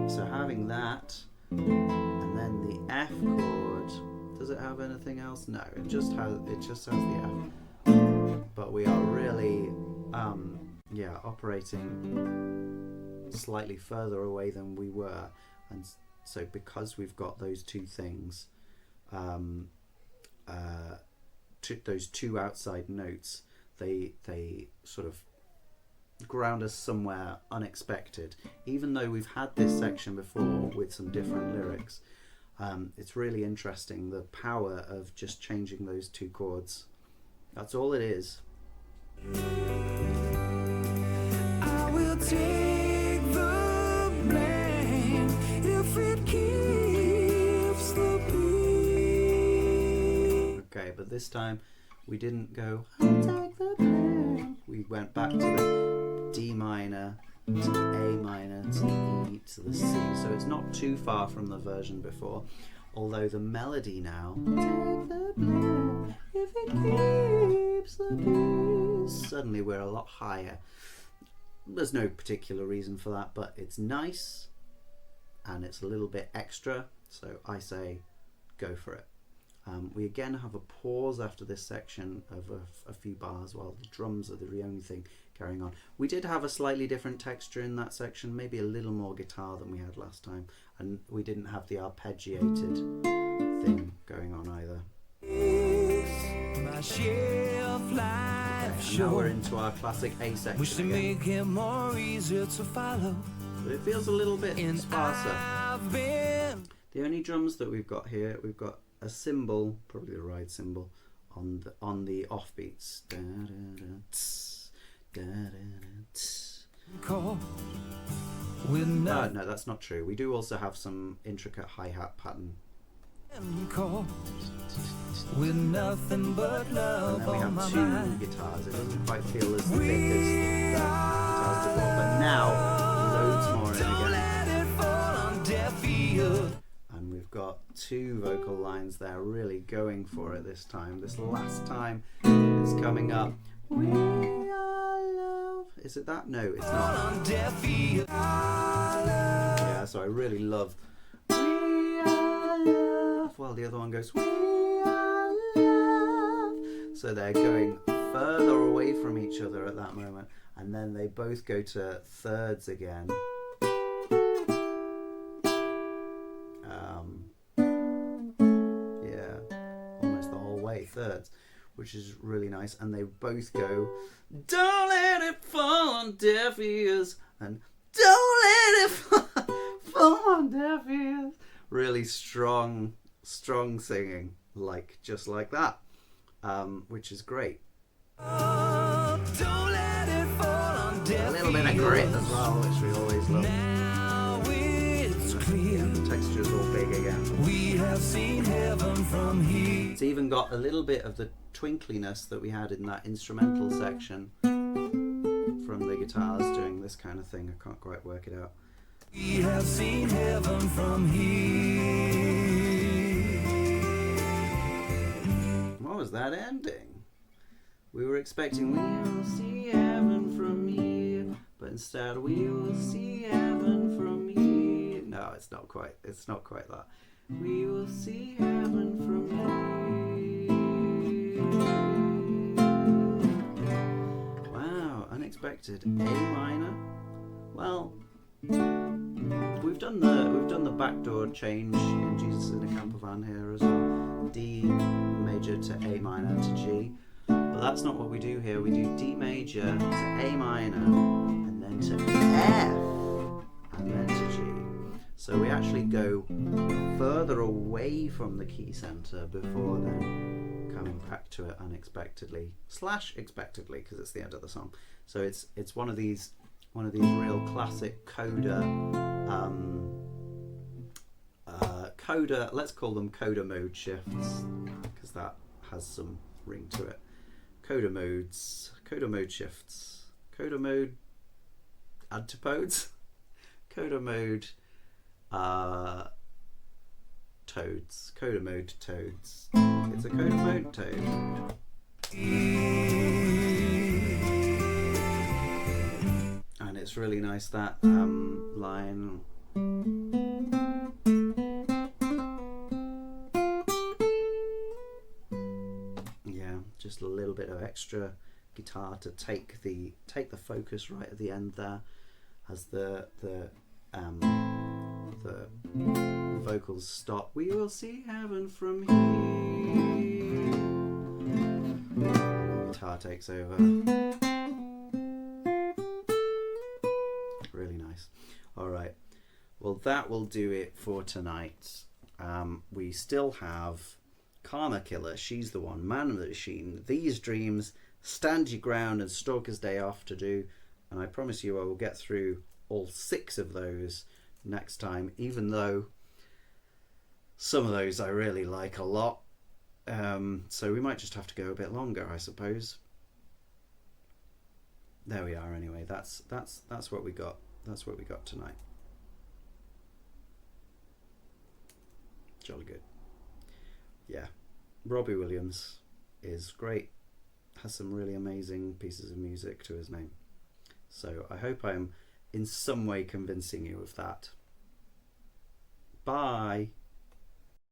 So having that, and then the F chord, does it have anything else? No, it just has the F. But we are really, operating slightly further away than we were, and so because we've got those two things, those two outside notes, they sort of ground us somewhere unexpected. Even though we've had this section before with some different lyrics, it's really interesting, the power of just changing those two chords. That's all it is. I will take the blame if it keeps the peace. Okay, but this time we didn't go, I'll take the blame. We went back to the D minor, to the A minor, to the E, to the C. So it's not too far from the version before. Although the melody now, take the blame if it keeps the peace. Suddenly we're a lot higher. There's no particular reason for that, but it's nice and it's a little bit extra. So I say go for it. We again have a pause after this section of a few bars while the drums are the only thing carrying on. We did have a slightly different texture in that section, maybe a little more guitar than we had last time, and we didn't have the arpeggiated thing going on either. My shelf life And now we're into our classic A section wish to again. make him more easier to follow. But it feels a little bit And sparser. I've been The only drums that we've got here, we've got a cymbal, probably the ride cymbal, on the offbeats. Da, da, da, tss, da, da, da, tss. caught with nothing. No, that's not true. We do also have some intricate hi-hat pattern. Caught with nothing but And love then we on my have two mind. guitars. It doesn't quite feel as thick as the guitars before, but now loads more in Don't again. let it fall on deaf ears. And we've got two vocal lines there really going for it this time. This last time it's coming up. We are love. Is it that? No, it's not. On deaf ears. Yeah, so I really love We are love, while the other one goes We are love. So they're going further away from each other at that moment, and then they both go to thirds again. Almost the whole way, thirds, which is really nice. And they both go, don't let it fall on deaf ears, and don't let it fall on deaf ears. Really strong singing, just like that, which is great. Oh, don't let it fall on deaf A little bit of grit ears. as well, which we always love. Now it's clear The texture's all big again. we have seen heaven from here. It's even got a little bit of the twinkliness that we had in that instrumental section from the guitars doing this kind of thing. I can't quite work it out. We have seen heaven from here. What was that ending? We were expecting we will see heaven from here, but instead we will see heaven from here. No, it's not quite that. We will see heaven from here. Wow, unexpected. A minor. Well, we've done the backdoor change in Jesus in a Camper Van here as well. D major to A minor to G. But that's not what we do here. We do D major to A minor and then to F and then to G. So we actually go further away from the key center before then coming back to it unexpectedly / expectedly, because it's the end of the song. So it's one of these real classic coda coda, let's call them coda mode shifts, because that has some ring to it. Coda modes, coda mode shifts, coda mode antipodes, coda mode toads, coda mode toads. It's a coda mode toad. And it's really nice, that line. Yeah, just a little bit of extra guitar to take the focus right at the end there, as the vocals stop. We will see heaven from here. Guitar takes over. Really nice. All right. Well, that will do it for tonight. We still have Karma Killer, She's the One, Man of the Machine, These Dreams, Stand Your Ground, and Stalker's Day Off to do. And I promise you I will get through all 6 of those next time, even though some of those I really like a lot. So we might just have to go a bit longer, I suppose. There we are. Anyway, that's what we got. That's what we got tonight. Jolly good. Yeah, Robbie Williams is great. Has some really amazing pieces of music to his name. So I hope I'm in some way convincing you of that. Bye.